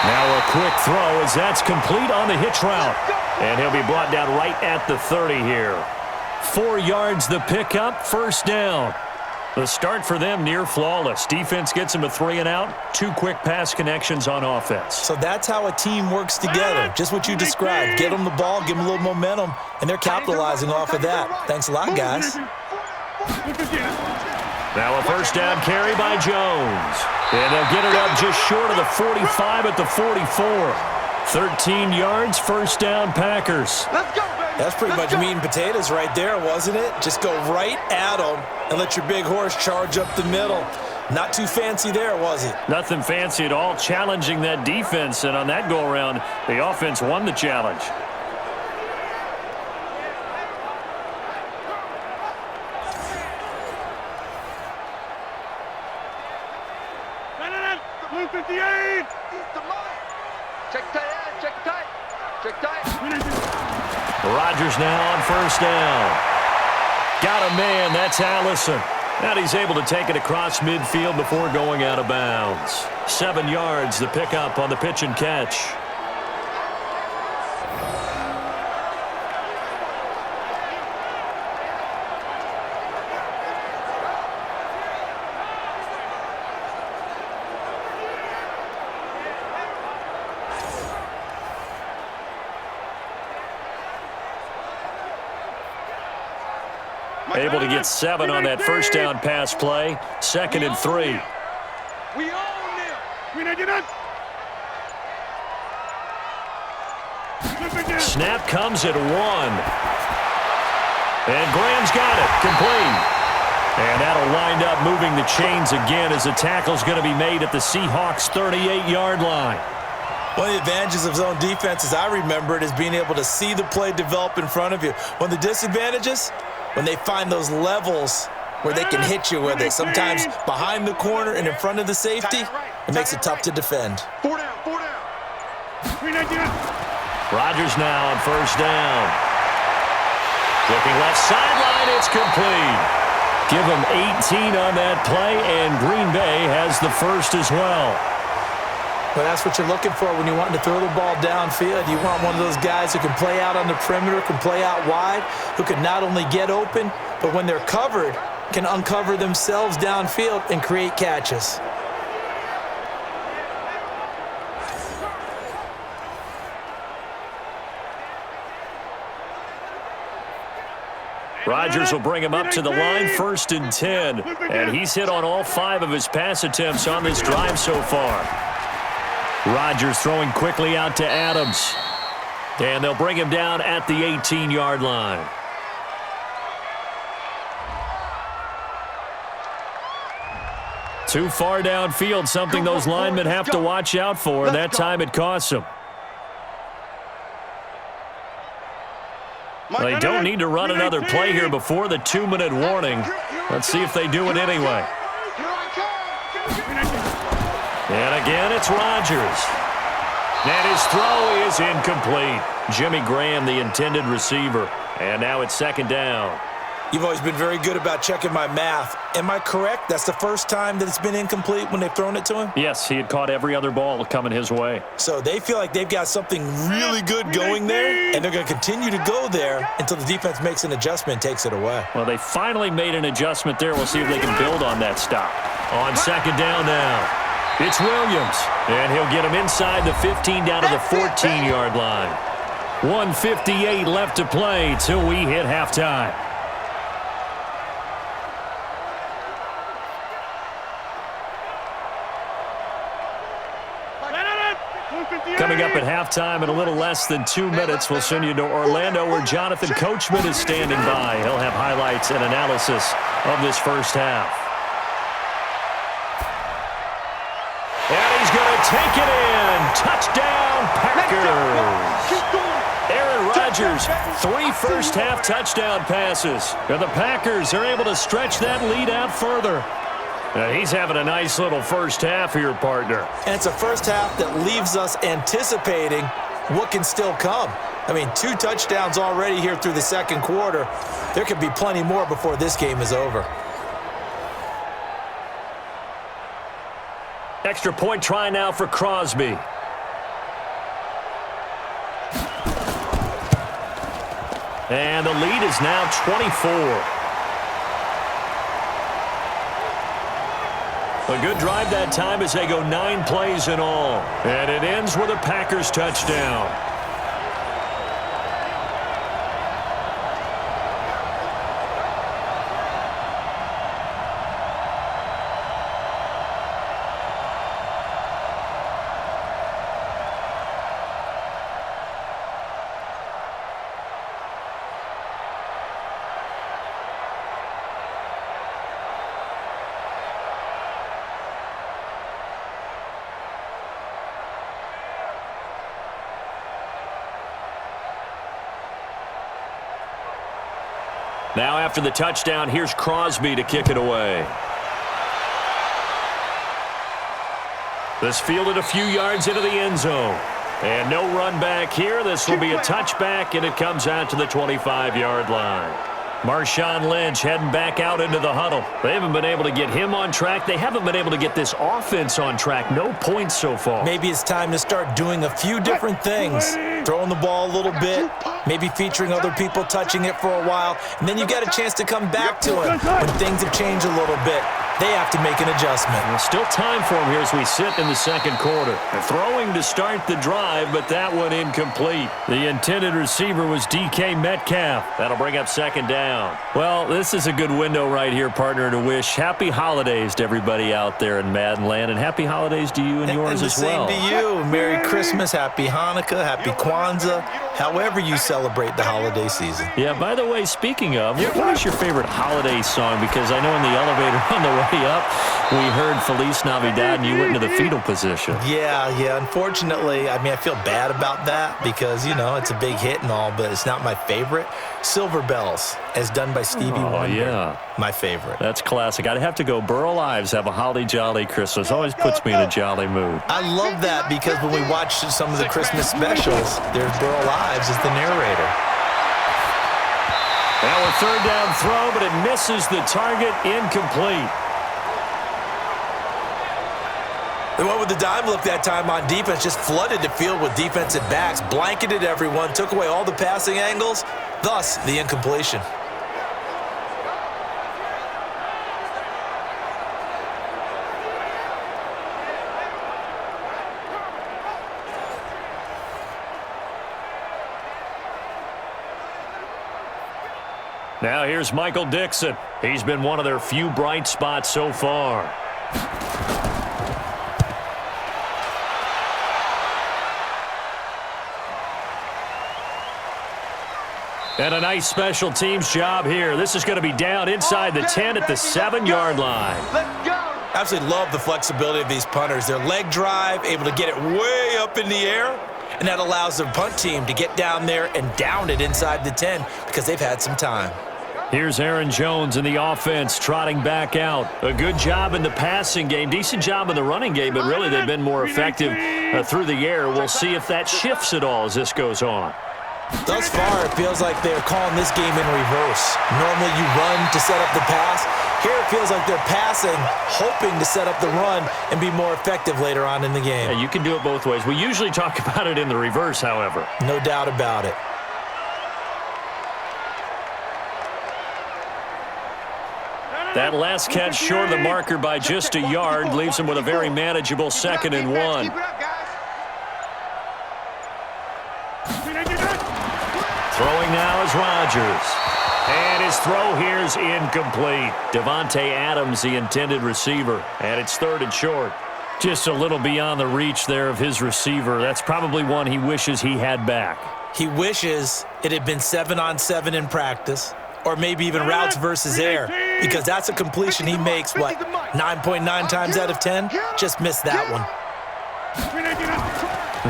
Now a quick throw as that's complete on the hitch route. And he'll be brought down right at the 30 here. 4 yards the pickup, first down. The start for them near flawless. Defense gets them a 3 and out. 2 quick pass connections on offense. So that's how a team works together. Just what you described. Get them the ball, give them a little momentum, and they're capitalizing off of that. Thanks a lot, guys. Now a first down carry by Jones. And they'll get it up just short of the 45 at the 44. 13 yards, first down, Packers. Let's go, baby. That's pretty much meat and potatoes right there, wasn't it? Just go right at them and let your big horse charge up the middle. Not too fancy there, was it? Nothing fancy at all, challenging that defense. And on that go-around, the offense won the challenge. Rodgers now on first down. Got a man, that's Allison. Now he's able to take it across midfield before going out of bounds. 7 yards, the pickup on the pitch and catch. Able to get 7 on that first down pass play. 2nd and 3. We own them. Snap comes at 1. And Graham's got it. Complete. And that'll wind up moving the chains again as the tackle's going to be made at the Seahawks' 38-yard line. One of the advantages of zone defense, as I remember it, is being able to see the play develop in front of you. One of the disadvantages, when they find those levels where they can hit you with it, sometimes behind the corner and in front of the safety, it makes it tough to defend. 4 down, 4 down. Rodgers now on first down. Looking left sideline, it's complete. Give them 18 on that play, and Green Bay has the first as well. Well, that's what you're looking for when you want to throw the ball downfield. You want one of those guys who can play out on the perimeter, can play out wide, who can not only get open, but when they're covered, can uncover themselves downfield and create catches. Rodgers will bring him up to the line, 1st and 10. And he's hit on all 5 of his pass attempts on this drive so far. Rodgers throwing quickly out to Adams. And they'll bring him down at the 18-yard line. Too far downfield, something those linemen have to watch out for. That time it costs them. They don't need to run another play here before the 2-minute warning. Let's see if they do it anyway. And again, it's Rodgers. And his throw is incomplete. Jimmy Graham, the intended receiver. And now it's 2nd down. You've always been very good about checking my math. Am I correct? That's the first time that it's been incomplete when they've thrown it to him? Yes, he had caught every other ball coming his way. So they feel like they've got something really good going there, and they're going to continue to go there until the defense makes an adjustment and takes it away. Well, they finally made an adjustment there. We'll see if they can build on that stop. On 2nd down now, it's Williams. And he'll get him inside the 15 down to the 14-yard line. 1:58 left to play till we hit halftime. Coming up at halftime in a little less than 2 minutes, we'll send you to Orlando where Jonathan Coachman is standing by. He'll have highlights and analysis of this first half. And he's going to take it in. Touchdown, Packers. Aaron Rodgers, 3 first-half touchdown passes. And the Packers are able to stretch that lead out further. He's having a nice little first half here, partner. And it's a first half that leaves us anticipating what can still come. I mean, 2 touchdowns already here through the 2nd quarter. There could be plenty more before this game is over. Extra point try now for Crosby. And the lead is now 24. A good drive that time as they go 9 plays in all. And it ends with a Packers touchdown. Now after the touchdown, here's Crosby to kick it away. This fielded a few yards into the end zone. And no run back here. This will be a touchback, and it comes out to the 25-yard line. Marshawn Lynch heading back out into the huddle. They haven't been able to get him on track. They haven't been able to get this offense on track. No points so far. Maybe it's time to start doing a few different things. Throwing the ball a little bit, maybe featuring other people touching it for a while, and then you get a chance to come back to it when things have changed a little bit. They have to make an adjustment. Well, still time for him here as we sit in the 2nd quarter. They're throwing to start the drive, but that one incomplete. The intended receiver was DK Metcalf. That'll bring up 2nd down. Well, this is a good window right here, partner, to wish happy holidays to everybody out there in Madden land, and happy holidays to you and yours as well. And the same to you. Merry Christmas, Happy Hanukkah, Happy Kwanzaa, however you celebrate the holiday season. Yeah, by the way, speaking of, what is your favorite holiday song? Because I know in the elevator on the way up, we heard Feliz Navidad, and you went into the fetal position. Yeah. Unfortunately, I mean, I feel bad about that because, you know, it's a big hit and all, but it's not my favorite. Silver Bells, as done by Stevie Wonder. Yeah. My favorite. That's classic. I'd have to go Burl Ives, Have a Holly Jolly Christmas. Always puts me in a jolly mood. I love that because when we watch some of the Christmas specials, there's Burl Ives as the narrator. Now a 3rd down throw, but it misses the target, incomplete. They went with the dime look that time on defense, just flooded the field with defensive backs, blanketed everyone, took away all the passing angles, thus the incompletion. Now here's Michael Dixon. He's been one of their few bright spots so far. And a nice special teams job here. This is going to be down inside the 10 at the 7-yard line. Let's go. Absolutely love the flexibility of these punters. Their leg drive, able to get it way up in the air, and that allows the punt team to get down there and down it inside the 10 because they've had some time. Here's Aaron Jones in the offense trotting back out. A good job in the passing game, decent job in the running game, but really they've been more effective through the air. We'll see if that shifts at all as this goes on. Thus far, it feels like they're calling this game in reverse. Normally you run to set up the pass. Here it feels like they're passing, hoping to set up the run and be more effective later on in the game. Yeah, you can do it both ways. We usually talk about it in the reverse, however. No doubt about it. That last catch short of the marker by just a yard leaves him with a very manageable 2nd and 1. Keep it up, guys. Throwing now is Rodgers. And his throw here is incomplete. Devontae Adams, the intended receiver. And it's 3rd and short. Just a little beyond the reach there of his receiver. That's probably one he wishes he had back. He wishes it had been 7-on-7 in practice, or maybe even routes versus air, because that's a completion he makes, 9.9 times out of 10? Just missed that one.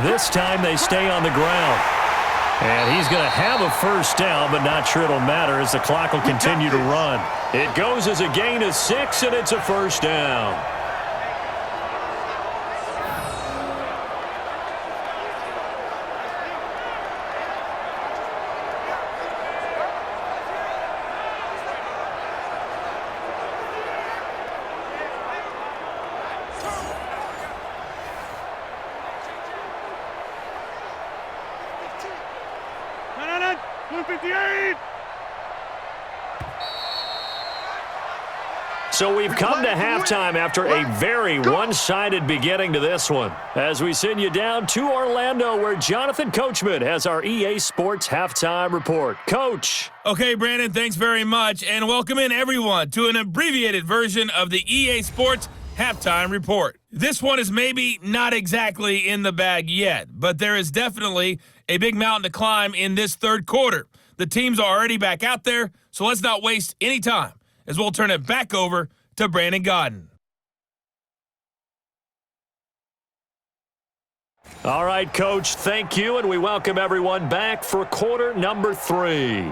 This time they stay on the ground. And he's going to have a 1st down, but not sure it'll matter as the clock will continue to run. It goes as a gain of 6, and it's a 1st down. So we've come to halftime after a very one-sided beginning to this one. As we send you down to Orlando, where Jonathan Coachman has our EA Sports Halftime Report. Coach. Okay, Brandon, thanks very much, and welcome in everyone to an abbreviated version of the EA Sports Halftime Report. This one is maybe not exactly in the bag yet, but there is definitely a big mountain to climb in this 3rd quarter. The teams are already back out there, so let's not waste any time, as we'll turn it back over to Brandon Godden. All right, Coach, thank you, and we welcome everyone back for quarter number 3.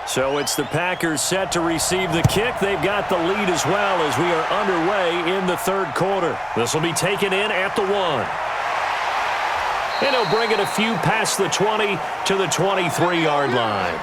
So it's the Packers set to receive the kick. They've got the lead as well as we are underway in the 3rd quarter. This will be taken in at the 1. And he'll bring it a few past the 20 to the 23-yard line.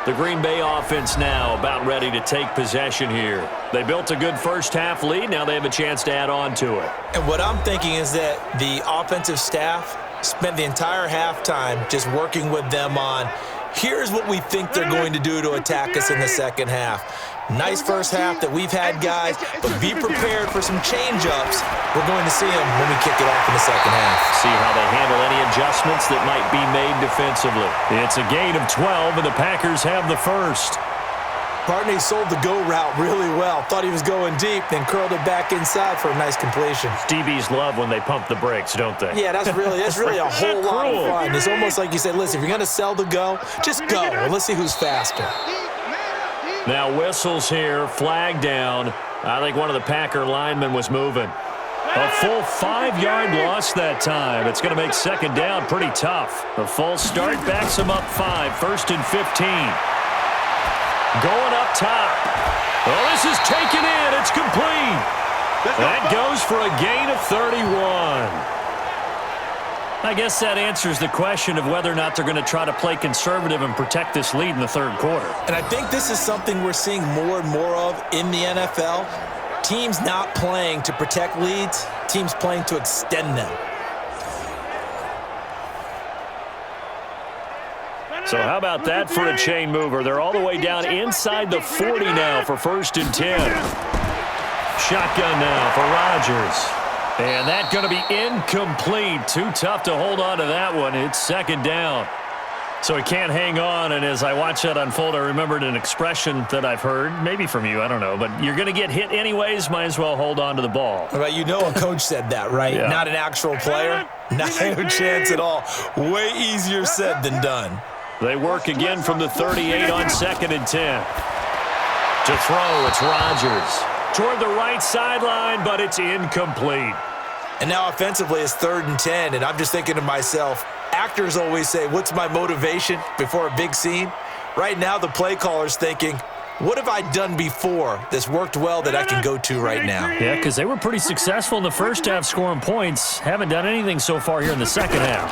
The Green Bay offense now about ready to take possession here. They built a good first-half lead. Now they have a chance to add on to it. And what I'm thinking is that the offensive staff spent the entire halftime just working with them on, here's what we think they're going to do to attack us in the 2nd half. Nice first half that we've had, guys, but be prepared for some change-ups. We're going to see them when we kick it off in the 2nd half. See how they handle any adjustments that might be made defensively. It's a gain of 12, and the Packers have the 1st. Barney sold the go route really well. Thought he was going deep, then curled it back inside for a nice completion. DBs love when they pump the brakes, don't they? Yeah, that's really a whole lot of fun. It's almost like you said, listen, if you're going to sell the go, just go, and let's see who's faster. Now whistles here, flag down. I think one of the Packer linemen was moving. A full 5-yard loss that time. It's going to make 2nd down pretty tough. The false start backs him up 5, 1st and 15. Going up top. Oh, this is taken in. It's complete. That goes for a gain of 31. I guess that answers the question of whether or not they're going to try to play conservative and protect this lead in the third quarter. And I think this is something we're seeing more and more of in the NFL. Teams not playing to protect leads, teams playing to extend them. So how about that for a chain mover? They're all the way down inside the 40 now for 1st and 10. Shotgun now for Rodgers. And that's going to be incomplete. Too tough to hold on to that one. It's 2nd down. So he can't hang on, and as I watch that unfold, I remembered an expression that I've heard, maybe from you, I don't know, but you're going to get hit anyways, might as well hold on to the ball. Well, you know a coach said that, right? Yeah. Not an actual player. Not a chance at all. Way easier said than done. They work again from the 38 on 2nd and 10. To throw, it's Rodgers. Toward the right sideline, but it's incomplete. And now offensively it's 3rd and 10, and I'm just thinking to myself, actors always say, what's my motivation before a big scene? Right now the play caller's thinking, what have I done before that's worked well that I can go to right now? Yeah, because they were pretty successful in the first half scoring points. Haven't done anything so far here in the second half.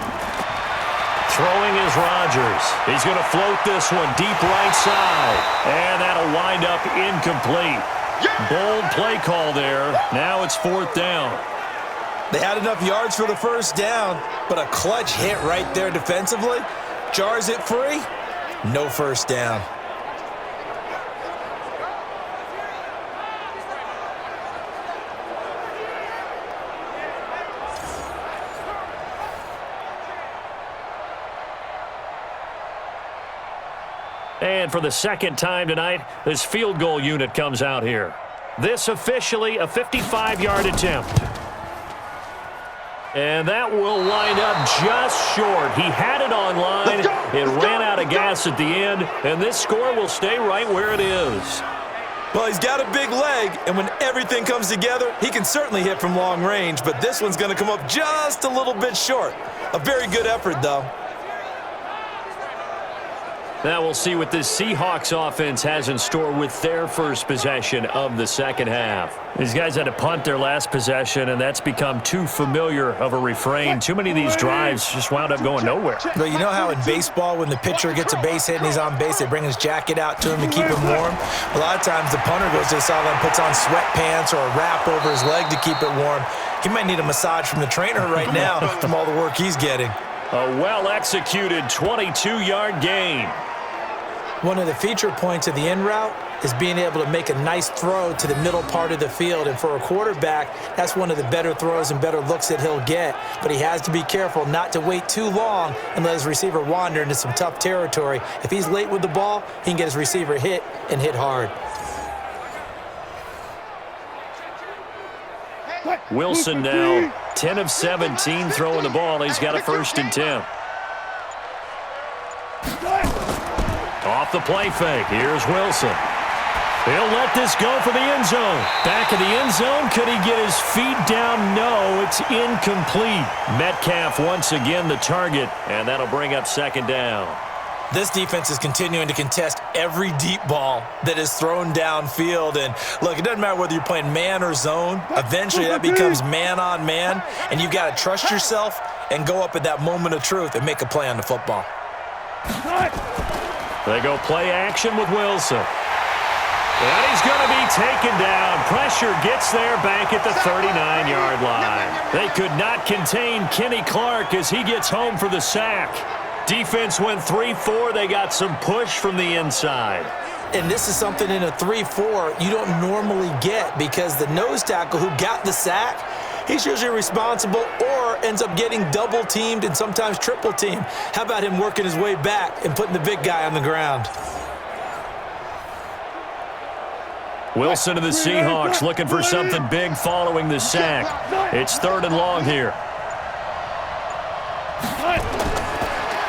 Throwing is Rodgers. He's going to float this one deep right side. And that'll wind up incomplete. Bold play call there. Now it's 4th down. They had enough yards for the 1st down, but a clutch hit right there defensively. Jars it free. No 1st down. And for the 2nd time tonight, this field goal unit comes out here. This officially a 55-yard attempt. And that will wind up just short. He had it on line. It ran out of gas at the end, and this score will stay right where it is. Well, he's got a big leg, and when everything comes together, he can certainly hit from long range, but this one's going to come up just a little bit short. A very good effort, though. Now we'll see what this Seahawks offense has in store with their first possession of the second half. These guys had to punt their last possession, and that's become too familiar of a refrain. Too many of these drives just wound up going nowhere. But you know how in baseball, when the pitcher gets a base hit and he's on base, they bring his jacket out to him to keep him warm? A lot of times the punter goes to the sideline, puts on sweatpants or a wrap over his leg to keep it warm. He might need a massage from the trainer right now from all the work he's getting. A well-executed 22-yard gain. One of the feature points of the in route is being able to make a nice throw to the middle part of the field. And for a quarterback, that's one of the better throws and better looks that he'll get. But he has to be careful not to wait too long and let his receiver wander into some tough territory. If he's late with the ball, he can get his receiver hit and hit hard. Wilson now 10 of 17 throwing the ball. He's got a 1st and 10. Off the play fake. Here's Wilson. He'll let this go for the end zone. Back of the end zone. Could he get his feet down? No, it's incomplete. Metcalf once again the target, and that'll bring up 2nd down. This defense is continuing to contest every deep ball that is thrown downfield. And look, it doesn't matter whether you're playing man or zone. Eventually that becomes man on man, and you've got to trust yourself and go up at that moment of truth and make a play on the football. They go play action with Wilson. And he's going to be taken down. Pressure gets there back at the 39-yard line. They could not contain Kenny Clark as he gets home for the sack. Defense went 3-4. They got some push from the inside. And this is something in a 3-4 you don't normally get because the nose tackle who got the sack, he's usually responsible or ends up getting double-teamed and sometimes triple-teamed. How about him working his way back and putting the big guy on the ground? Wilson of the Seahawks looking for something big following the sack. It's 3rd and long here.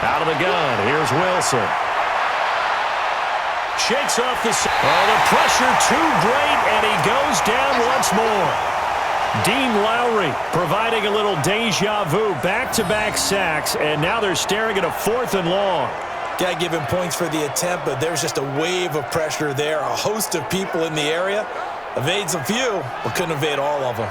Out of the gun, here's Wilson. Shakes off the... Oh, the pressure too great, and he goes down once more. Dean Lowry providing a little deja vu, back-to-back sacks, and now they're staring at a 4th and long. Got to give him points for the attempt, but there's just a wave of pressure there, a host of people in the area. Evades a few, but couldn't evade all of them.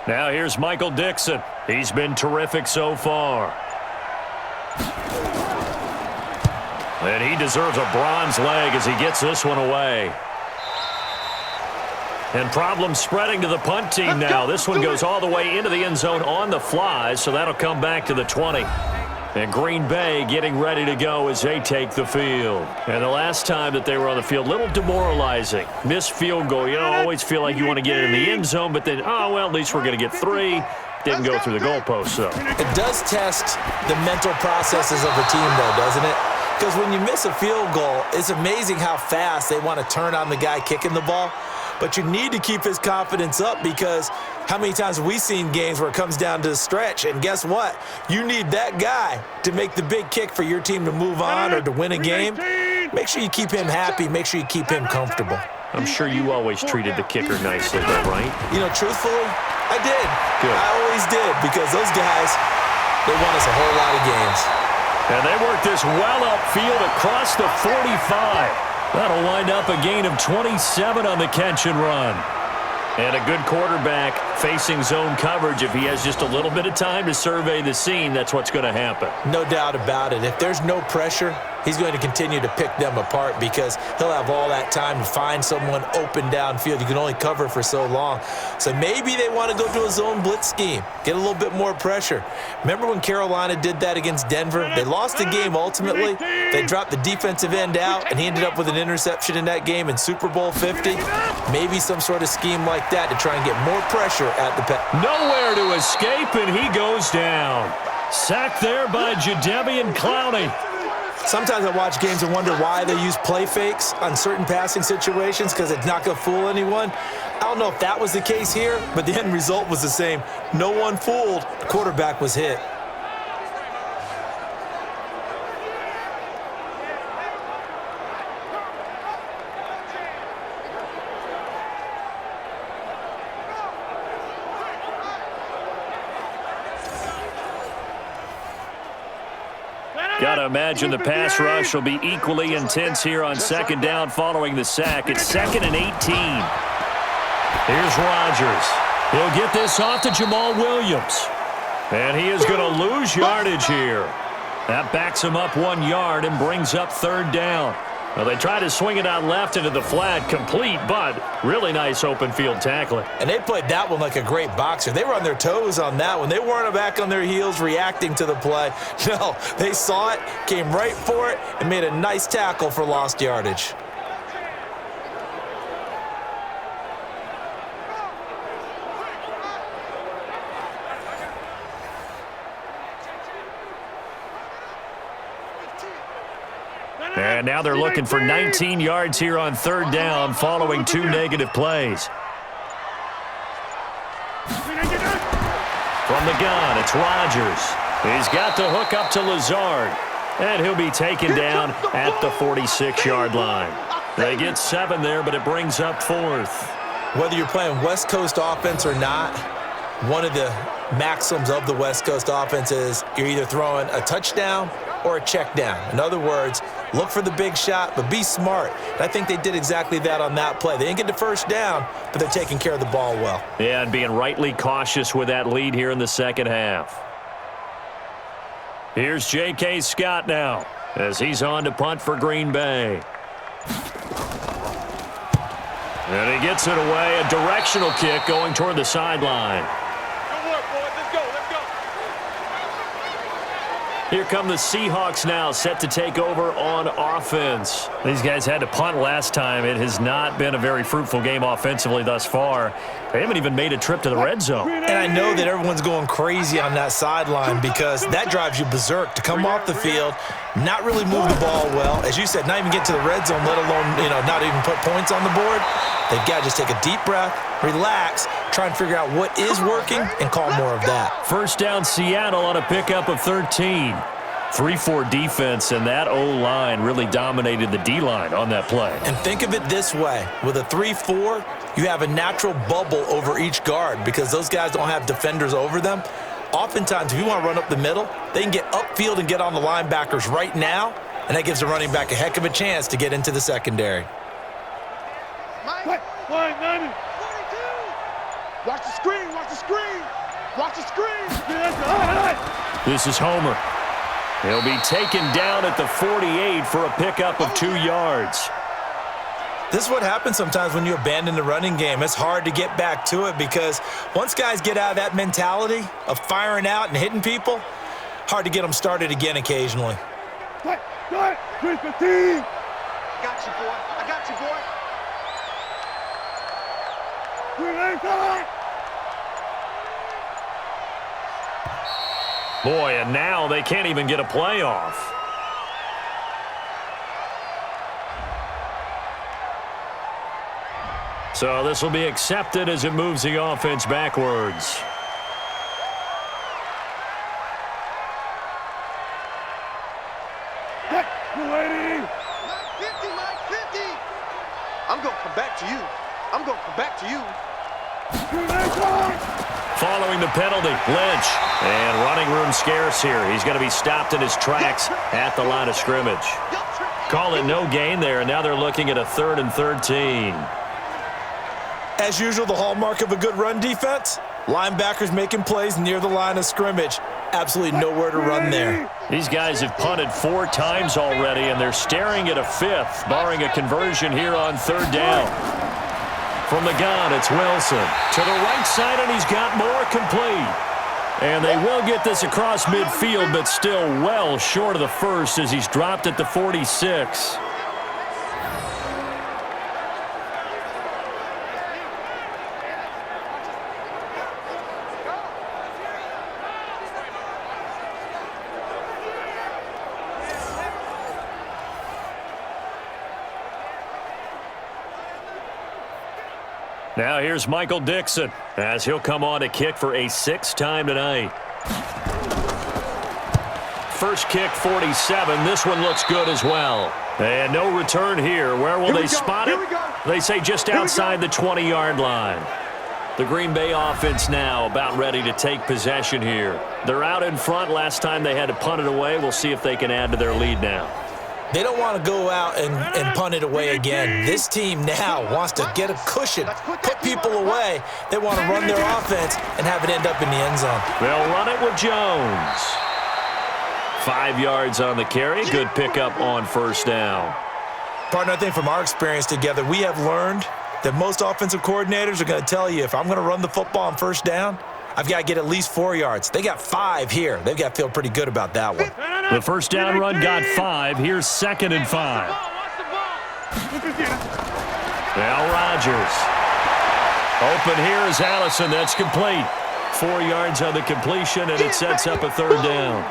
Now here's Michael Dixon. He's been terrific so far. And he deserves a bronze leg as he gets this one away. And problems spreading to the punt team now. This one goes all the way into the end zone on the fly, so that'll come back to the 20. And Green Bay getting ready to go as they take the field. And the last time that they were on the field, a little demoralizing. Missed field goal. You know, always feel like you want to get it in the end zone, but then, oh, well, at least we're going to get 3. Didn't go through the goalpost, though. It does test the mental processes of a team, though, doesn't it? Because when you miss a field goal, it's amazing how fast they want to turn on the guy kicking the ball. But you need to keep his confidence up, because how many times have we seen games where it comes down to the stretch, and guess what? You need that guy to make the big kick for your team to move on or to win a game. Make sure you keep him happy. Make sure you keep him comfortable. I'm sure you always treated the kicker nicely, though, right? You know, truthfully, I did. Good. I always did, because those guys, they won us a whole lot of games. And they work this well upfield across the 45. That'll wind up a gain of 27 on the catch and run. And a good quarterback facing zone coverage. If he has just a little bit of time to survey the scene, that's what's going to happen. No doubt about it. If there's no pressure, he's going to continue to pick them apart, because he'll have all that time to find someone open downfield. You can only cover for so long. So maybe they want to go to a zone blitz scheme, get a little bit more pressure. Remember when Carolina did that against Denver? They lost the game ultimately. They dropped the defensive end out, and he ended up with an interception in that game in Super Bowl 50. Maybe some sort of scheme like that to try and get more pressure at the pass. Nowhere to escape, and he goes down. Sacked there by Jadeveon Clowney. Sometimes I watch games and wonder why they use play fakes on certain passing situations, because it's not going to fool anyone. I don't know if that was the case here, but the end result was the same. No one fooled. The quarterback was hit. Got to imagine the pass rush will be equally intense here on second down following the sack. It's 2nd and 18. Here's Rodgers. He'll get this off to Jamal Williams. And he is going to lose yardage here. That backs him up 1 yard and brings up 3rd down. Well, they try to swing it out left into the flat, complete, but really nice open field tackling. And they played that one like a great boxer. They were on their toes on that one. They weren't back on their heels reacting to the play. No, they saw it, came right for it, and made a nice tackle for lost yardage. And now they're looking for 19 yards here on 3rd down following 2 negative plays. From the gun, it's Rodgers. He's got the hook up to Lazard. And he'll be taken down at the 46-yard line. They get 7 there, but it brings up 4th. Whether you're playing West Coast offense or not, one of the maxims of the West Coast offense is you're either throwing a touchdown or a check down. In other words, look for the big shot, but be smart. And I think they did exactly that on that play. They didn't get the first down, but they're taking care of the ball well. Yeah, and being rightly cautious with that lead here in the second half. Here's J.K. Scott now as he's on to punt for Green Bay. And he gets it away, a directional kick going toward the sideline. Good work, boys. Let's go. Let's go. Here come the Seahawks now, set to take over on offense. These guys had to punt last time. It has not been a very fruitful game offensively thus far. They haven't even made a trip to the red zone. And I know that everyone's going crazy on that sideline because that drives you berserk to come off the field, not really move the ball well. As you said, not even get to the red zone, let alone, not even put points on the board. They've got to just take a deep breath, relax, try and figure out what is working, and call more of that. First down, Seattle on a pickup of 13. 3-4 defense, and that O-line really dominated the D-line on that play. And think of it this way. With a 3-4, you have a natural bubble over each guard because those guys don't have defenders over them. Oftentimes, if you want to run up the middle, they can get upfield and get on the linebackers right now, and that gives the running back a heck of a chance to get into the secondary. Watch the screen, watch the screen, watch the screen. This is Homer. He'll be taken down at the 48 for a pickup of 2 yards. This is what happens sometimes when you abandon the running game. It's hard to get back to it because once guys get out of that mentality of firing out and hitting people, hard to get them started again occasionally. Got you, boy. I got you, boy. Boy, and now they can't even get a playoff. So this will be accepted as it moves the offense backwards. I'm going to come back to you. I'm going to come back to you. Following the penalty, Lynch. And running room scarce here. He's going to be stopped in his tracks at the line of scrimmage. Call it no gain there, and now they're looking at a 3rd and 13. As usual, the hallmark of a good run defense, linebackers making plays near the line of scrimmage. Absolutely nowhere to run there. These guys have punted 4 times already, and they're staring at a 5th, barring a conversion here on 3rd down. From the gun, it's Wilson. To the right side, and he's got more, complete. And they will get this across midfield, but still well short of the first as he's dropped at the 46. Now here's Michael Dixon as he'll come on to kick for a 6th time tonight. First kick, 47. This one looks good as well. And no return here. Where will they spot it? They say just outside the 20-yard line. The Green Bay offense now about ready to take possession here. They're out in front. Last time they had to punt it away. We'll see if they can add to their lead now. They don't want to go out and punt it away again. This team now wants to get a cushion, put people away. They want to run their offense and have it end up in the end zone. They'll run it with Jones. 5 yards on the carry. Good pickup on 1st down. Partner, I think from our experience together, we have learned that most offensive coordinators are going to tell you, if I'm going to run the football on 1st down, I've got to get at least 4 yards. They got 5 here. They've got to feel pretty good about that one. The 1st down run got 5. Here's 2nd and 5. Now Rodgers. Open here is Allison. That's complete. 4 yards on the completion, and it sets up a 3rd down.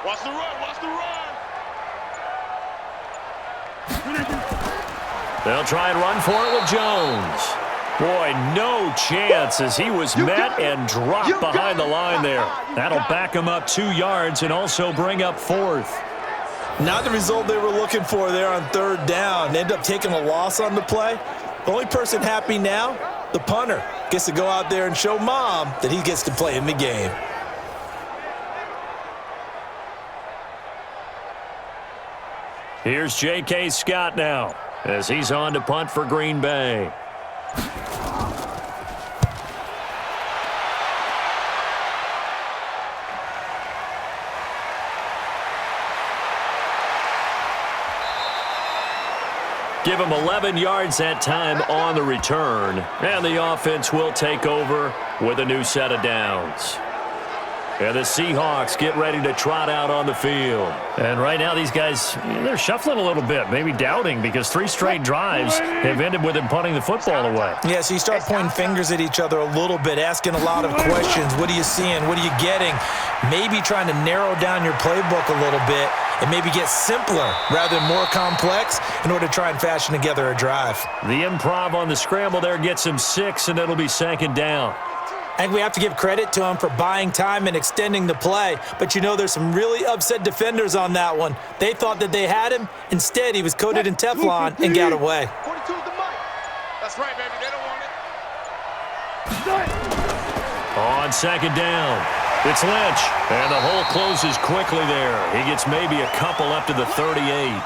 Watch the run, watch the run. They'll try and run for it with Jones. Boy, no chance as he was met and dropped behind the line there. That'll back him up 2 yards and also bring up 4th. Not the result they were looking for there on 3rd down. They end up taking a loss on the play. The only person happy now, the punter, gets to go out there and show mom that he gets to play in the game. Here's J.K. Scott now as he's on to punt for Green Bay. Give him 11 yards that time on the return. And the offense will take over with a new set of downs. And the Seahawks get ready to trot out on the field. And right now these guys, they're shuffling a little bit, maybe doubting, because 3 straight drives have ended with them punting the football away. Yeah, so you start pointing fingers at each other a little bit, asking a lot of questions. What are you seeing? What are you getting? Maybe trying to narrow down your playbook a little bit and maybe get simpler rather than more complex in order to try and fashion together a drive. The improv on the scramble there gets him 6, and it'll be 2nd down. I think we have to give credit to him for buying time and extending the play. But, you know, there's some really upset defenders on that one. They thought that they had him. Instead, he was coated in Teflon and got away. 42 is the mic. That's right, baby. They don't want it. On 2nd down, it's Lynch. And the hole closes quickly there. He gets maybe a couple up to the 38.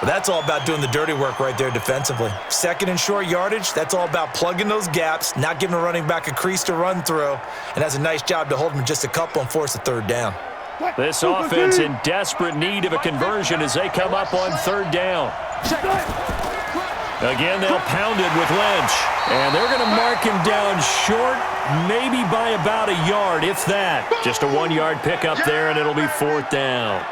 Well, that's all about doing the dirty work right there defensively. 2nd and short yardage, that's all about plugging those gaps, not giving a running back a crease to run through, and has a nice job to hold him just a couple and force a 3rd down. This offense in desperate need of a conversion as they come up on 3rd down. Again, they'll pound it with Lynch, and they're going to mark him down short, maybe by about a yard, if that. Just a 1-yard pickup there, and it'll be 4th down.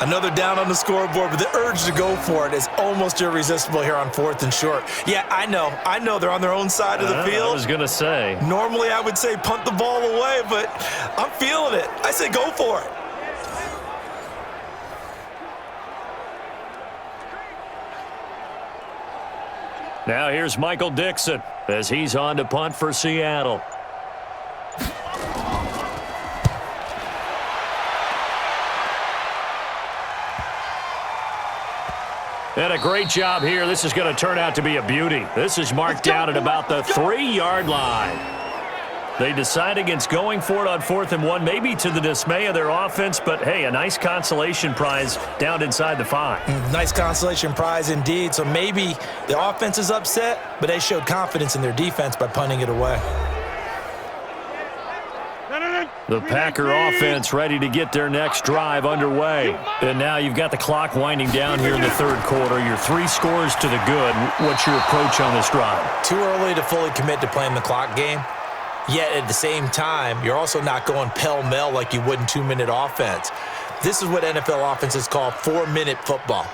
Another down on the scoreboard, but the urge to go for it is almost irresistible here on 4th and short. Yeah, I know they're on their own side of the field. I was going to say. Normally I would say punt the ball away, but I'm feeling it. I say go for it. Now here's Michael Dixon as he's on to punt for Seattle. And a great job here. This is going to turn out to be a beauty. This is marked down at about the 3-yard line. They decide against going for it on 4th and 1, maybe to the dismay of their offense, but hey, a nice consolation prize down inside the 5. Nice consolation prize indeed. So maybe the offense is upset, but they showed confidence in their defense by punting it away. The Packer offense ready to get their next drive underway. And now you've got the clock winding down here in the 3rd quarter. You're 3 scores to the good. What's your approach on this drive? Too early to fully commit to playing the clock game. Yet at the same time, you're also not going pell-mell like you would in 2-minute offense. This is what NFL offenses call 4-minute football.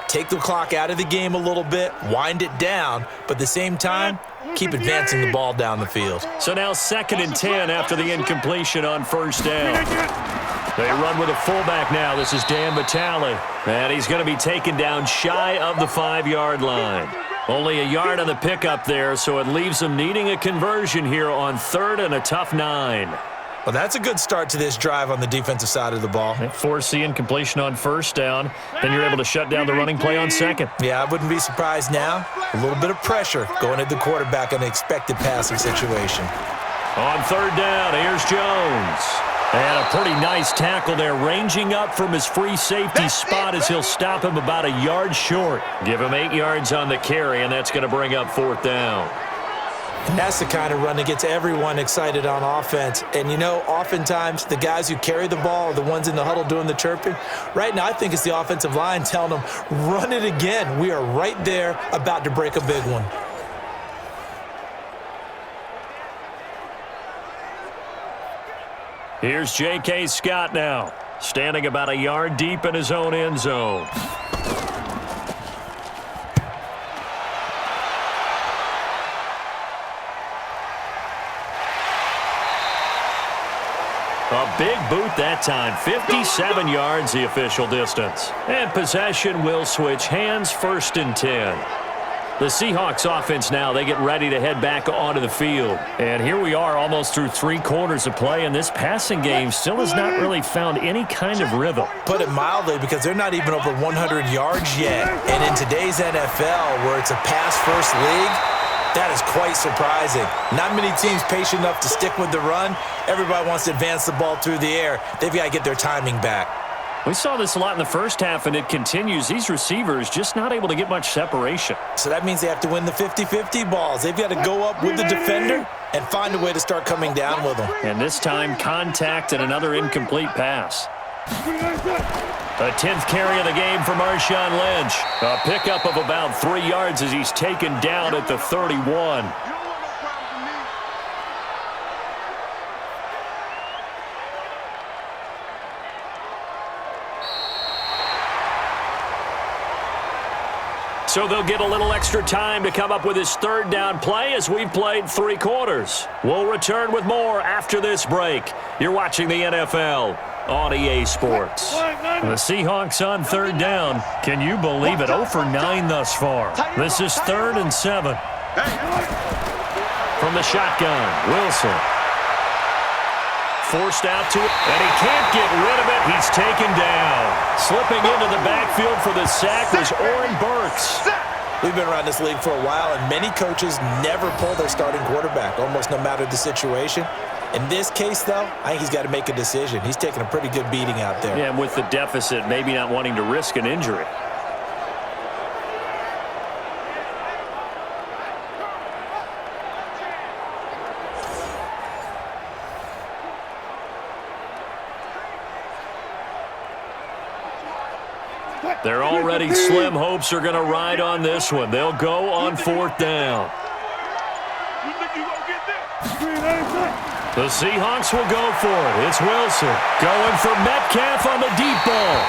Take the clock out of the game a little bit, wind it down, but at the same time, keep advancing the ball down the field. So now 2nd and 10 after the incompletion on 1st down. They run with a fullback now. This is Dan Vitale. And he's going to be taken down shy of the 5-yard line. Only a yard on the pickup there, so it leaves them needing a conversion here on 3rd and a tough 9. Well, that's a good start to this drive on the defensive side of the ball. Force the incompletion on 1st down. Then you're able to shut down the running play on 2nd. Yeah, I wouldn't be surprised now. A little bit of pressure going at the quarterback in an expected passing situation. On 3rd down, here's Jones. And a pretty nice tackle there, ranging up from his free safety spot as he'll stop him about a yard short. Give him 8 yards on the carry, and that's going to bring up 4th down. And that's the kind of run that gets everyone excited on offense. And, you know, oftentimes the guys who carry the ball are the ones in the huddle doing the chirping. Right now, I think it's the offensive line telling them, run it again. We are right there about to break a big one. Here's J.K. Scott now, standing about a yard deep in his own end zone. A big boot that time, 57 yards the official distance. And possession will switch hands, 1st and 10. The Seahawks offense now, they get ready to head back onto the field. And here we are almost through 3 quarters of play, and this passing game still has not really found any kind of rhythm. Put it mildly, because they're not even over 100 yards yet. And in today's NFL, where it's a pass-first league, that is quite surprising. Not many teams patient enough to stick with the run. Everybody wants to advance the ball through the air. They've got to get their timing back. We saw this a lot in the first half, and it continues. These receivers just not able to get much separation. So that means they have to win the 50-50 balls. They've got to go up with the defender and find a way to start coming down with them. And this time, contact and another incomplete pass. A 10th carry of the game for Marshawn Lynch. A pickup of about 3 yards as he's taken down at the 31. So they'll get a little extra time to come up with his third down play as we've played 3 quarters. We'll return with more after this break. You're watching the NFL on EA Sports. The Seahawks on third down. Can you believe it? 0 for 9 thus far. This is 3rd and 7. From the shotgun, Wilson. Forced out to it, and he can't get rid of it. He's taken down. Slipping into the backfield for the sack was Oren Burks. We've been around this league for a while, and many coaches never pull their starting quarterback, almost no matter the situation. In this case, though, I think he's got to make a decision. He's taking a pretty good beating out there. Yeah, and with the deficit, maybe not wanting to risk an injury. They're already slim hopes are going to ride on this one. They'll go on 4th down. The Seahawks will go for it. It's Wilson going for Metcalf on the deep ball.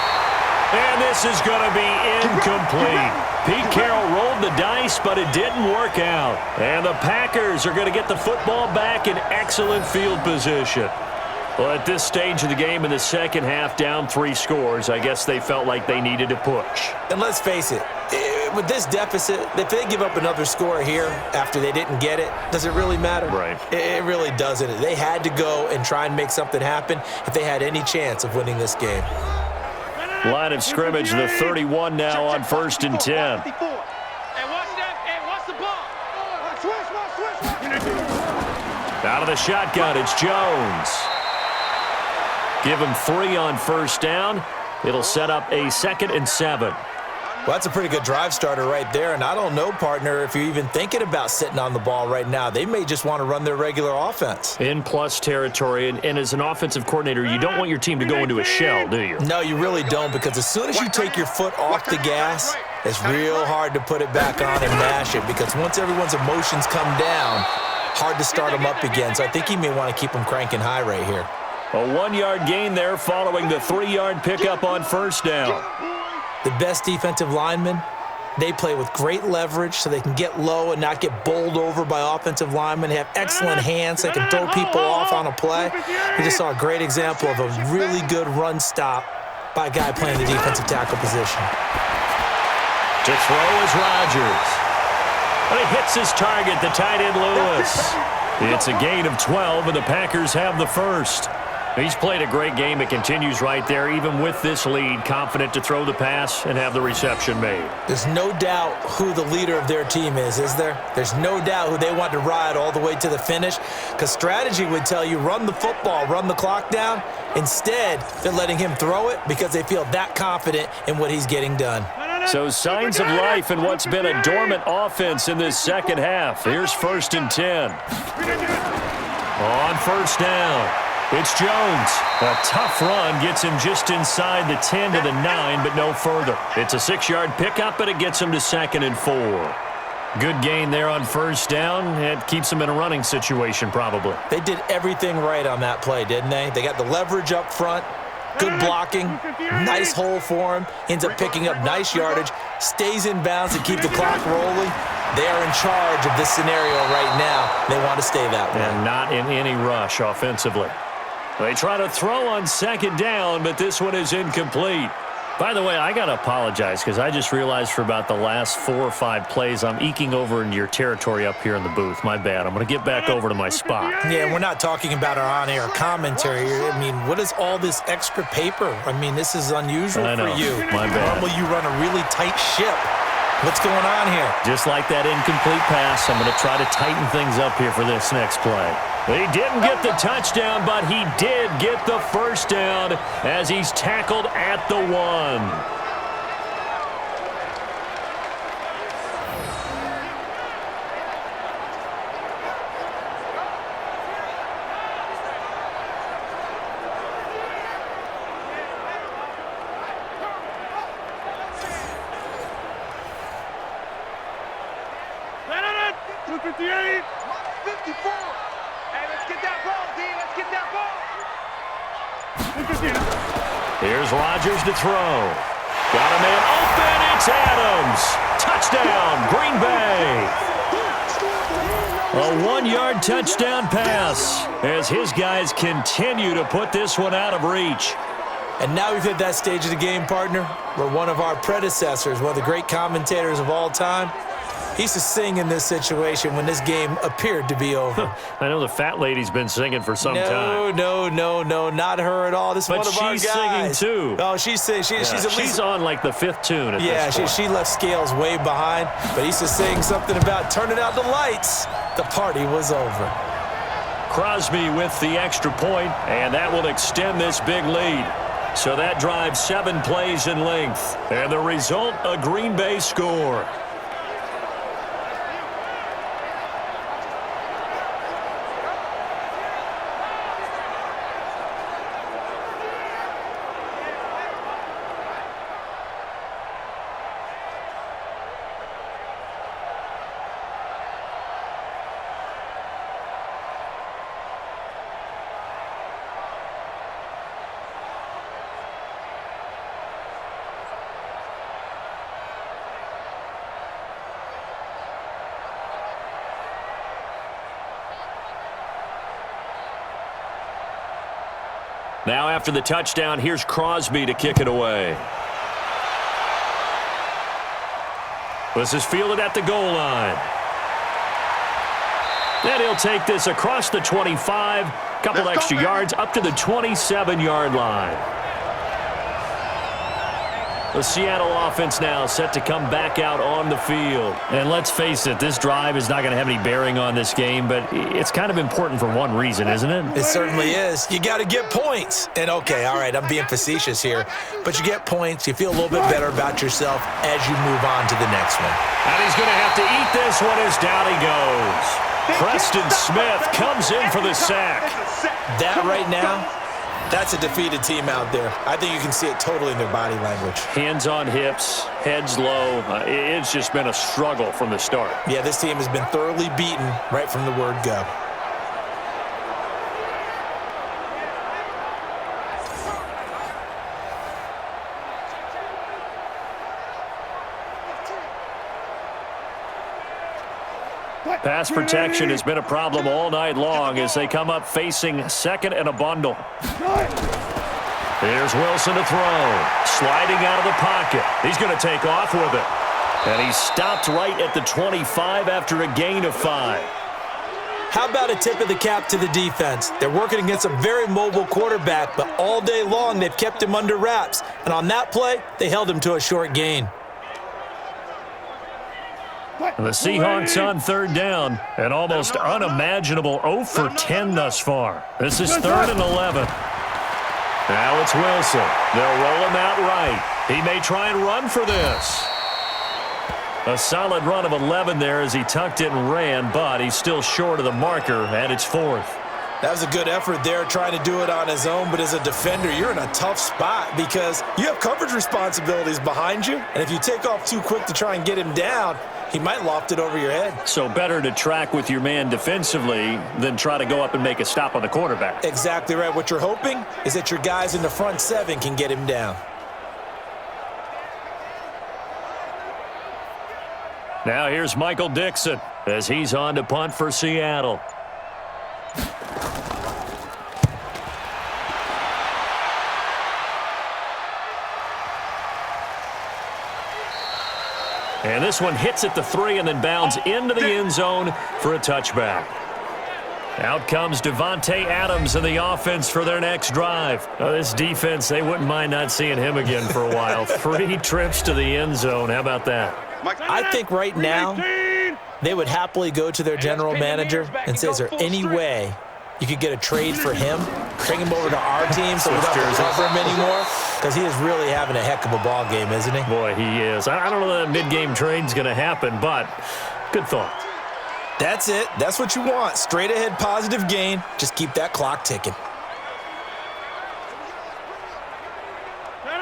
And this is going to be incomplete. Pete Carroll rolled the dice, but it didn't work out. And the Packers are going to get the football back in excellent field position. Well, at this stage of the game in the second half, down 3 scores, I guess they felt like they needed to push. And let's face it, with this deficit, if they give up another score here after they didn't get it, does it really matter? Right. It really doesn't. They had to go and try and make something happen if they had any chance of winning this game. Line of scrimmage, the 31 now on 1st and 10. Out of the shotgun, it's Jones. Give him 3 on 1st down. It'll set up a 2nd and 7. Well, that's a pretty good drive starter right there, and I don't know, partner, if you're even thinking about sitting on the ball right now. They may just want to run their regular offense. In plus territory, and as an offensive coordinator, you don't want your team to go into a shell, do you? No, you really don't, because as soon as you take your foot off the gas, it's real hard to put it back on and mash it, because once everyone's emotions come down, hard to start them up again. So I think he may want to keep them cranking high right here. A 1-yard gain there following the 3-yard pickup on 1st down. The best defensive linemen, they play with great leverage so they can get low and not get bowled over by offensive linemen. They have excellent hands. They can throw people off on a play. We just saw a great example of a really good run stop by a guy playing the defensive tackle position. To throw is Rodgers. But he hits his target, the tight end Lewis. It's a gain of 12, and the Packers have the first. He's played a great game. It continues right there, even with this lead, confident to throw the pass and have the reception made. There's no doubt who the leader of their team is there? There's no doubt who they want to ride all the way to the finish, because strategy would tell you run the football, run the clock down. Instead, they're letting him throw it because they feel that confident in what he's getting done. So signs of life in what's been a dormant offense in this second half. Here's 1st and 10. On 1st down. It's Jones. A tough run gets him just inside the 10 to the 9, but no further. It's a 6-yard pickup, but it gets him to 2nd and 4. Good gain there on 1st down. It keeps him in a running situation, probably. They did everything right on that play, didn't they? They got the leverage up front, good blocking, nice hole for him, ends up picking up nice yardage, stays in bounds to keep the clock rolling. They are in charge of this scenario right now. They want to stay that way. And not in any rush offensively. They try to throw on 2nd down, but this one is incomplete. By the way, I got to apologize because I just realized for about the last 4 or 5 plays, I'm eking over into your territory up here in the booth. My bad. I'm going to get back over to my spot. Yeah, we're not talking about our on-air commentary here. I mean, what is all this extra paper? I mean, this is unusual for you. My bad. Normally you run a really tight ship. What's going on here? Just like that incomplete pass, I'm going to try to tighten things up here for this next play. He didn't get the touchdown, but he did get the first down as he's tackled at the 1. Here's Rodgers to throw. Got a man open. It's Adams. Touchdown, Green Bay. A 1-yard touchdown pass as his guys continue to put this one out of reach. And now we've hit that stage of the game, partner, where one of our predecessors, one of the great commentators of all time, he used to sing in this situation when this game appeared to be over. I know the fat lady's been singing for some time. No, not her at all. This is one of our guys. But she's singing too. Oh, she's at least... She's on like the 5th tune at this point. She left Scales way behind, but he used to sing something about turning out the lights. The party was over. Crosby with the extra point, and that will extend this big lead. So that drives 7 plays in length, and the result, a Green Bay score. Now after the touchdown, here's Crosby to kick it away. This is fielded at the goal line. And he'll take this across the 25, couple extra yards up to the 27-yard line. The Seattle offense now set to come back out on the field. And let's face it, this drive is not going to have any bearing on this game, but it's kind of important for one reason, isn't it? It certainly is. You got to get points. And okay, all right, I'm being facetious here, but you get points, you feel a little bit better about yourself as you move on to the next one. And he's going to have to eat this one as down he goes. Preston Smith comes in for the sack. That right now, that's a defeated team out there. I think you can see it totally in their body language. Hands on hips, heads low. It's just been a struggle from the start. Yeah, this team has been thoroughly beaten right from the word go. Pass protection has been a problem all night long as they come up facing second and a bundle. Here's Wilson to throw. Sliding out of the pocket. He's going to take off with it. And he's stopped right at the 25 after a gain of 5. How about a tip of the cap to the defense? They're working against a very mobile quarterback, but all day long they've kept him under wraps. And on that play, they held him to a short gain. The Seahawks on third down, an almost unimaginable 0 for 10 thus far. This is 3rd and 11. Now it's Wilson. They'll roll him out right. He may try and run for this. A solid run of 11 there as he tucked it and ran, but he's still short of the marker, and it's 4th. That was a good effort there, trying to do it on his own, but as a defender, you're in a tough spot because you have coverage responsibilities behind you, and if you take off too quick to try and get him down, he might loft it over your head. So better to track with your man defensively than try to go up and make a stop on the quarterback. Exactly right. What you're hoping is that your guys in the front 7 can get him down. Now here's Michael Dixon as he's on to punt for Seattle. And this one hits at the 3 and then bounds into the end zone for a touchback. Out comes Devontae Adams and the offense for their next drive. This defense, they wouldn't mind not seeing him again for a while. 3 trips to the end zone. How about that? I think right now they would happily go to their general manager and say, is there any way You could get a trade for him, bring him over to our team so we don't have to cover him anymore, because he is really having a heck of a ball game, isn't he? Boy, he is. I don't know that mid-game trade's going to happen, but good thought. That's it. That's what you want. Straight ahead positive gain. Just keep that clock ticking.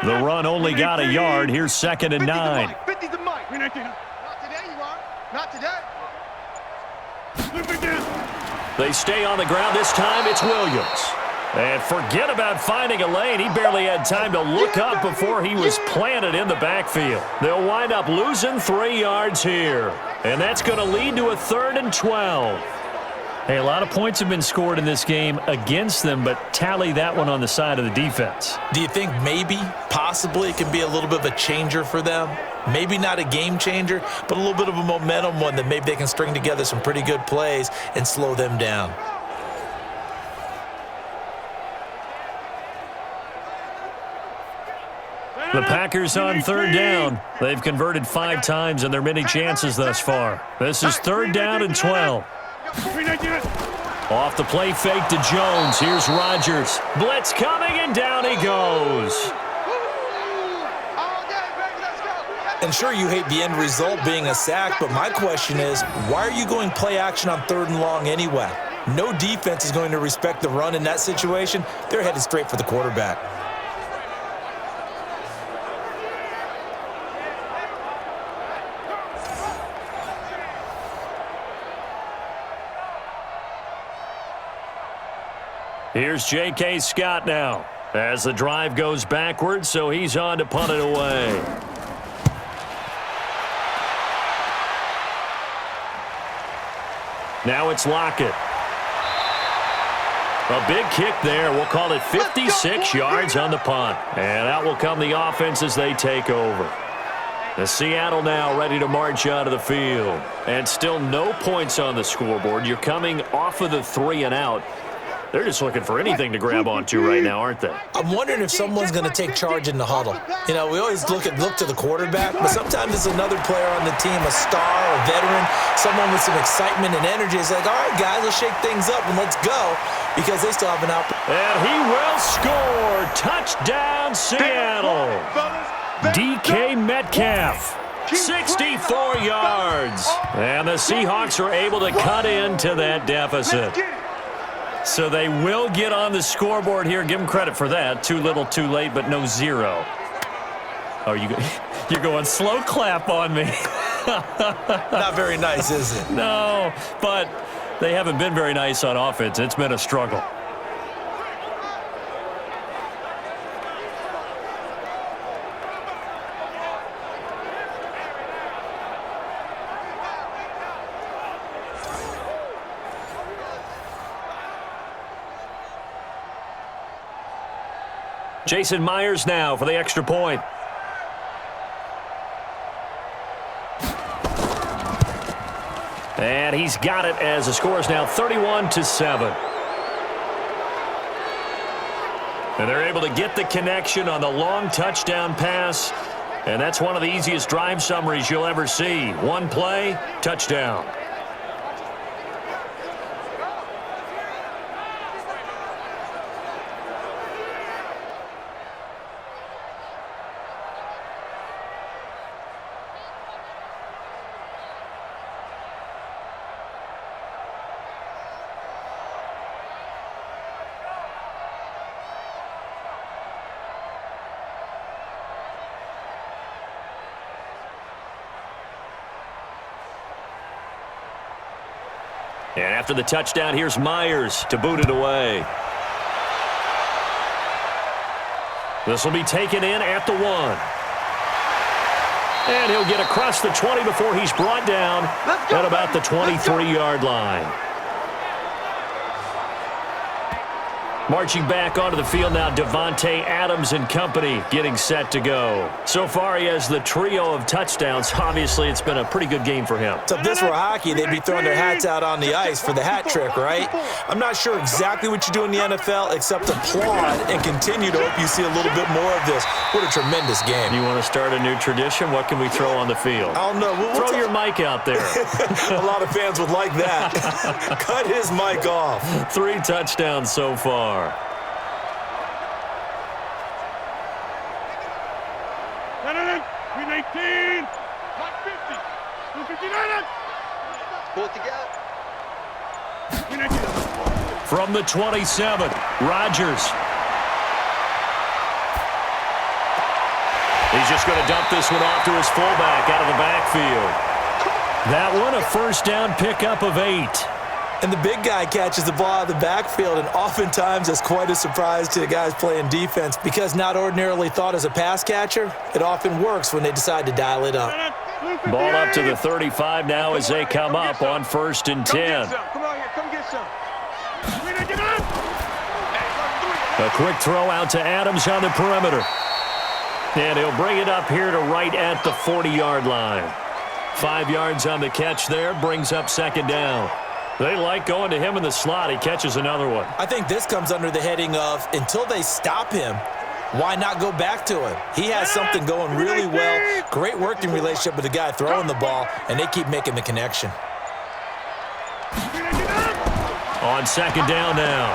The run only got a yard. Here's 2nd and 9. 50 to Mike. Not today, you are. Not today. They stay on the ground. This time it's Williams. And forget about finding a lane. He barely had time to look up before he was planted in the backfield. They'll wind up losing 3 yards here. And that's going to lead to a 3rd and 12. Hey, a lot of points have been scored in this game against them, but tally that one on the side of the defense. Do you think maybe, possibly, it can be a little bit of a changer for them? Maybe not a game changer, but a little bit of a momentum one that maybe they can string together some pretty good plays and slow them down. The Packers on 3rd down. They've converted 5 times in their many chances thus far. This is 3rd down and 12. Off the play fake to Jones. Here's Rodgers. Blitz coming, and down he goes. And sure, you hate the end result being a sack, but my question is, why are you going play action on 3rd and long anyway? No defense is going to respect the run in that situation. They're headed straight for the quarterback. Here's J.K. Scott now as the drive goes backwards, so he's on to punt it away. Now it's Lockett. A big kick there. We'll call it 56 yards on the punt. And out will come the offense as they take over. The Seattle now ready to march out of the field. And still no points on the scoreboard. You're coming off of the 3 and out. They're just looking for anything to grab onto right now, aren't they? I'm wondering if someone's going to take charge in the huddle. You know, we always look to the quarterback, but sometimes it's another player on the team, a star, a veteran, someone with some excitement and energy. It's like, all right, guys, let's shake things up and let's go, because they still have an opportunity. And he will score. Touchdown, Seattle. DK Metcalf. 64 yards. And the Seahawks are able to cut into that deficit. So they will get on the scoreboard here. Give them credit for that. Too little, too late, but no 0. Oh, you're going slow clap on me. Not very nice, is it? No, but they haven't been very nice on offense. It's been a struggle. Jason Myers now for the extra point. And he's got it as the score is now 31-7. And they're able to get the connection on the long touchdown pass. And that's one of the easiest drive summaries you'll ever see. One play, touchdown. And after the touchdown, here's Myers to boot it away. This will be taken in at the 1. And he'll get across the 20 before he's brought down at about the 23-yard line. Marching back onto the field now, Devontae Adams and company getting set to go. So far, he has the trio of touchdowns. Obviously, it's been a pretty good game for him. So if this were hockey, they'd be throwing their hats out on the ice for the hat trick, right? I'm not sure exactly what you do in the NFL except applaud and continue to hope you see a little bit more of this. What a tremendous game. You want to start a new tradition? What can we throw on the field? I don't know. Throw your mic out there. A lot of fans would like that. Cut his mic off. 3 touchdowns so far. From the 27, Rodgers. He's just going to dump this one off to his fullback out of the backfield. That one, a first down pickup of 8. And the big guy catches the ball out of the backfield, and oftentimes that's quite a surprise to the guys playing defense because not ordinarily thought as a pass catcher, it often works when they decide to dial it up. Ball up to the 35 now as they come up on 1st and 10. Come on here, come get some. A quick throw out to Adams on the perimeter. And he'll bring it up here to right at the 40-yard line. 5 yards on the catch there, brings up 2nd down. They like going to him in the slot. He catches another one. I think this comes under the heading of until they stop him, why not go back to him? He has something going really well. Great working relationship with the guy throwing the ball, and they keep making the connection. On 2nd down now,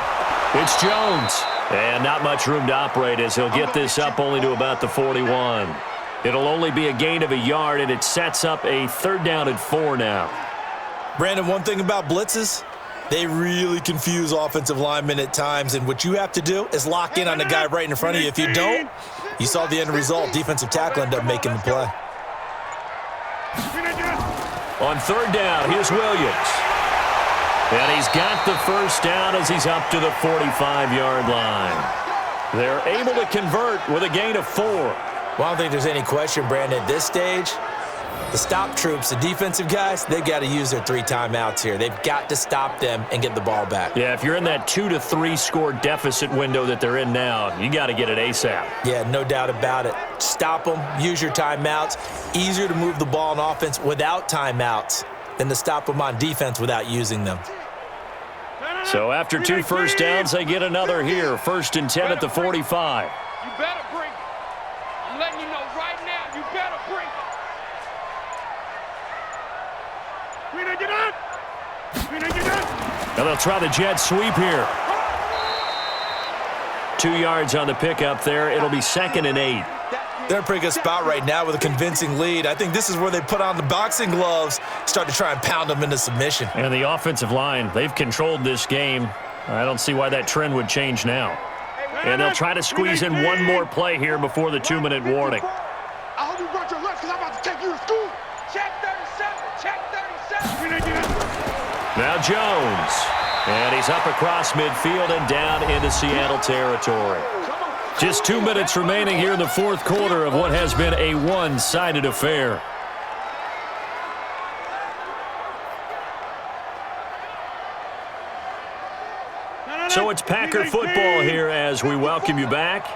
it's Jones. And not much room to operate as he'll get this up only to about the 41. It'll only be a gain of a yard, and it sets up a 3rd down and 4 now. Brandon, one thing about blitzes, they really confuse offensive linemen at times, and what you have to do is lock in on the guy right in front of you. If you don't, you saw the end result. Defensive tackle ended up making the play. On 3rd down, here's Williams. And he's got the first down as he's up to the 45-yard line. They're able to convert with a gain of 4. Well, I don't think there's any question, Brandon, at this stage, the stop troops, the defensive guys, they've got to use their 3 timeouts here. They've got to stop them and get the ball back. Yeah, if you're in that 2 to 3 score deficit window that they're in now, you got to get it ASAP. Yeah, no doubt about it. Stop them, use your timeouts. Easier to move the ball on offense without timeouts than to stop them on defense without using them. So after 2 first downs, they get another here. 1st and 10 at the 45. You better bring it. I'm letting you know right now, you better bring it. Now they'll try the jet sweep here. 2 yards on the pickup there. It'll be 2nd and 8. They're in a pretty good spot right now with a convincing lead. I think this is where they put on the boxing gloves, start to try and pound them into submission. And the offensive line, they've controlled this game. I don't see why that trend would change now. And they'll try to squeeze in one more play here before the 2-minute warning. I hope you brought your lunch because I'm about to take you to school. Check 37, check 37. Now Jones. And he's up across midfield and down into Seattle territory. Just 2 minutes remaining here in the 4th quarter of what has been a one-sided affair. So it's Packer football here as we welcome you back.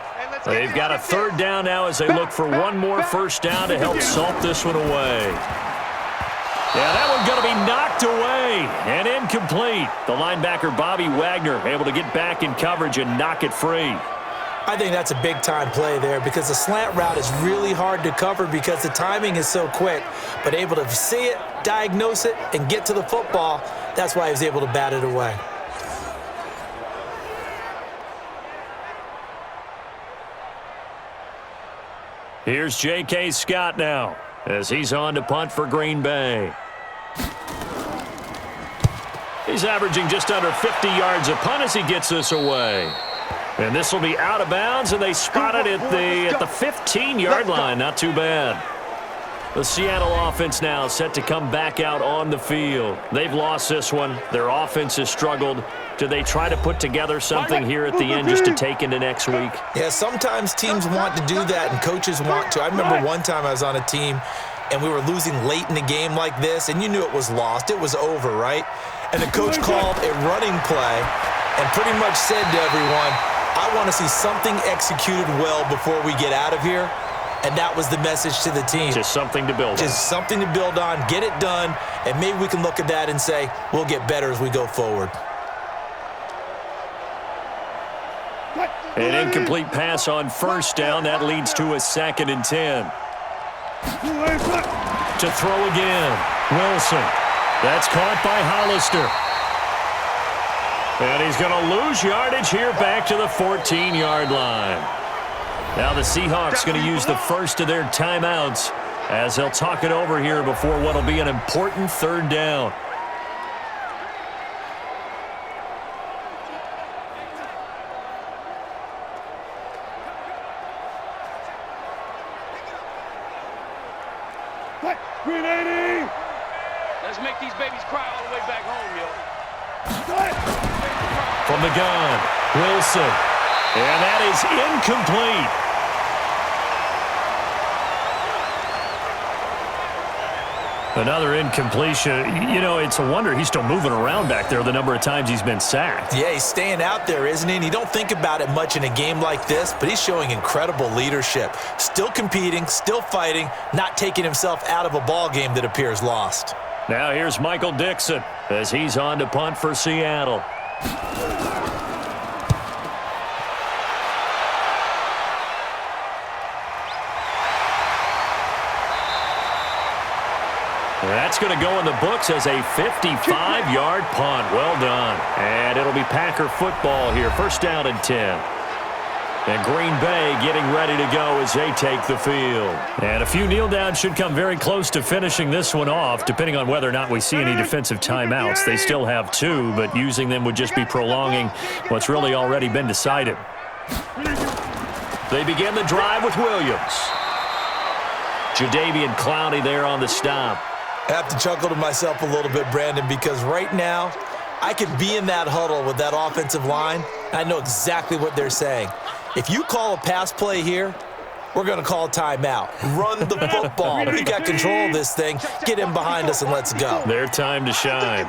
They've got a 3rd down now as they look for one more first down to help salt this one away. Yeah, that one's going to be knocked away and incomplete. The linebacker, Bobby Wagner, able to get back in coverage and knock it free. I think that's a big-time play there because the slant route is really hard to cover because the timing is so quick. But able to see it, diagnose it, and get to the football, that's why he was able to bat it away. Here's J.K. Scott now as he's on to punt for Green Bay. He's averaging just under 50 yards a punt as he gets this away. And this will be out of bounds, and they spot it at the 15-yard line. Not too bad. The Seattle offense now set to come back out on the field. They've lost this one. Their offense has struggled. Do they try to put together something here at the end just to take into next week? Yeah, sometimes teams want to do that, and coaches want to. I remember one time I was on a team, and we were losing late in the game like this, and you knew it was lost. It was over, right? And the coach called a running play, and pretty much said to everyone, I want to see something executed well before we get out of here. And that was the message to the team. Just something to build on. Just something to build on, get it done, and maybe we can look at that and say, we'll get better as we go forward. An incomplete pass on first down. That leads to a 2nd and 10. To throw again. Wilson. That's caught by Hollister. And he's going to lose yardage here back to the 14-yard line. Now the Seahawks going to use the first of their timeouts as they'll talk it over here before what will be an important 3rd down. Let's make these babies cry all the way back home, yo. From the gun, Wilson. And that is incomplete. Another incompletion. You know, it's a wonder he's still moving around back there the number of times he's been sacked. Yeah, he's staying out there, isn't he? And you don't think about it much in a game like this, but he's showing incredible leadership. Still competing, still fighting, not taking himself out of a ball game that appears lost. Now here's Michael Dixon as he's on to punt for Seattle. That's going to go in the books as a 55-yard punt. Well done. And it'll be Packer football here. 1st down and 10. And Green Bay getting ready to go as they take the field. And a few kneel downs should come very close to finishing this one off, depending on whether or not we see any defensive timeouts. They still have 2, but using them would just be prolonging what's really already been decided. They begin the drive with Williams. Jadeveon Clowney there on the stop. I have to chuckle to myself a little bit, Brandon, because right now I could be in that huddle with that offensive line. I know exactly what they're saying. If you call a pass play here, we're going to call a timeout. Run the football. We got control of this thing. Get in behind us and let's go. Their time to shine.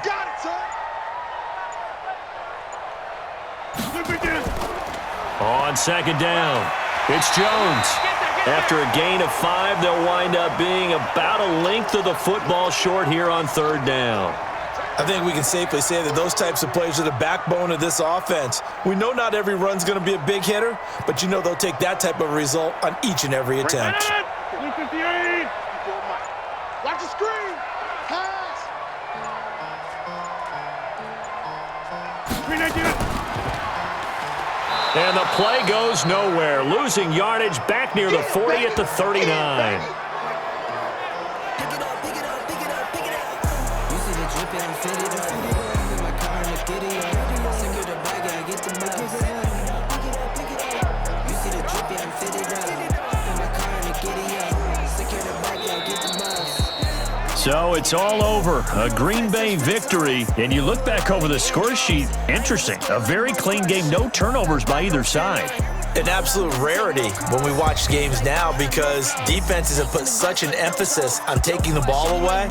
On 2nd down, it's Jones. After a gain of 5, they'll wind up being about a length of the football short here on 3rd down. I think we can safely say that those types of plays are the backbone of this offense. We know not every run's going to be a big hitter, but you know they'll take that type of result on each and every attempt. Watch the screen. Pass. And the play goes nowhere, losing yardage back near the 40 at the 39. So it's all over. A Green Bay victory. And you look back over the score sheet, interesting. A very clean game, no turnovers by either side. An absolute rarity when we watch games now because defenses have put such an emphasis on taking the ball away.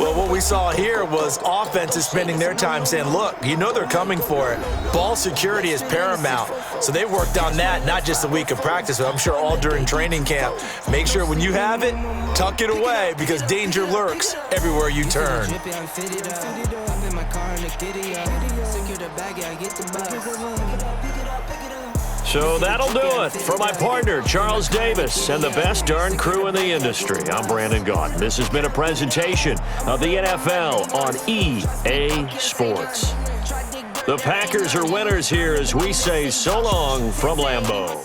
Well, what we saw here was offenses spending their time saying, look, you know they're coming for it. Ball security is paramount. So they worked on that, not just a week of practice, but I'm sure all during training camp. Make sure when you have it, tuck it away because danger lurks everywhere you turn. So that'll do it. For my partner, Charles Davis, and the best darn crew in the industry, I'm Brandon Gaudin. This has been a presentation of the NFL on EA Sports. The Packers are winners here as we say so long from Lambeau.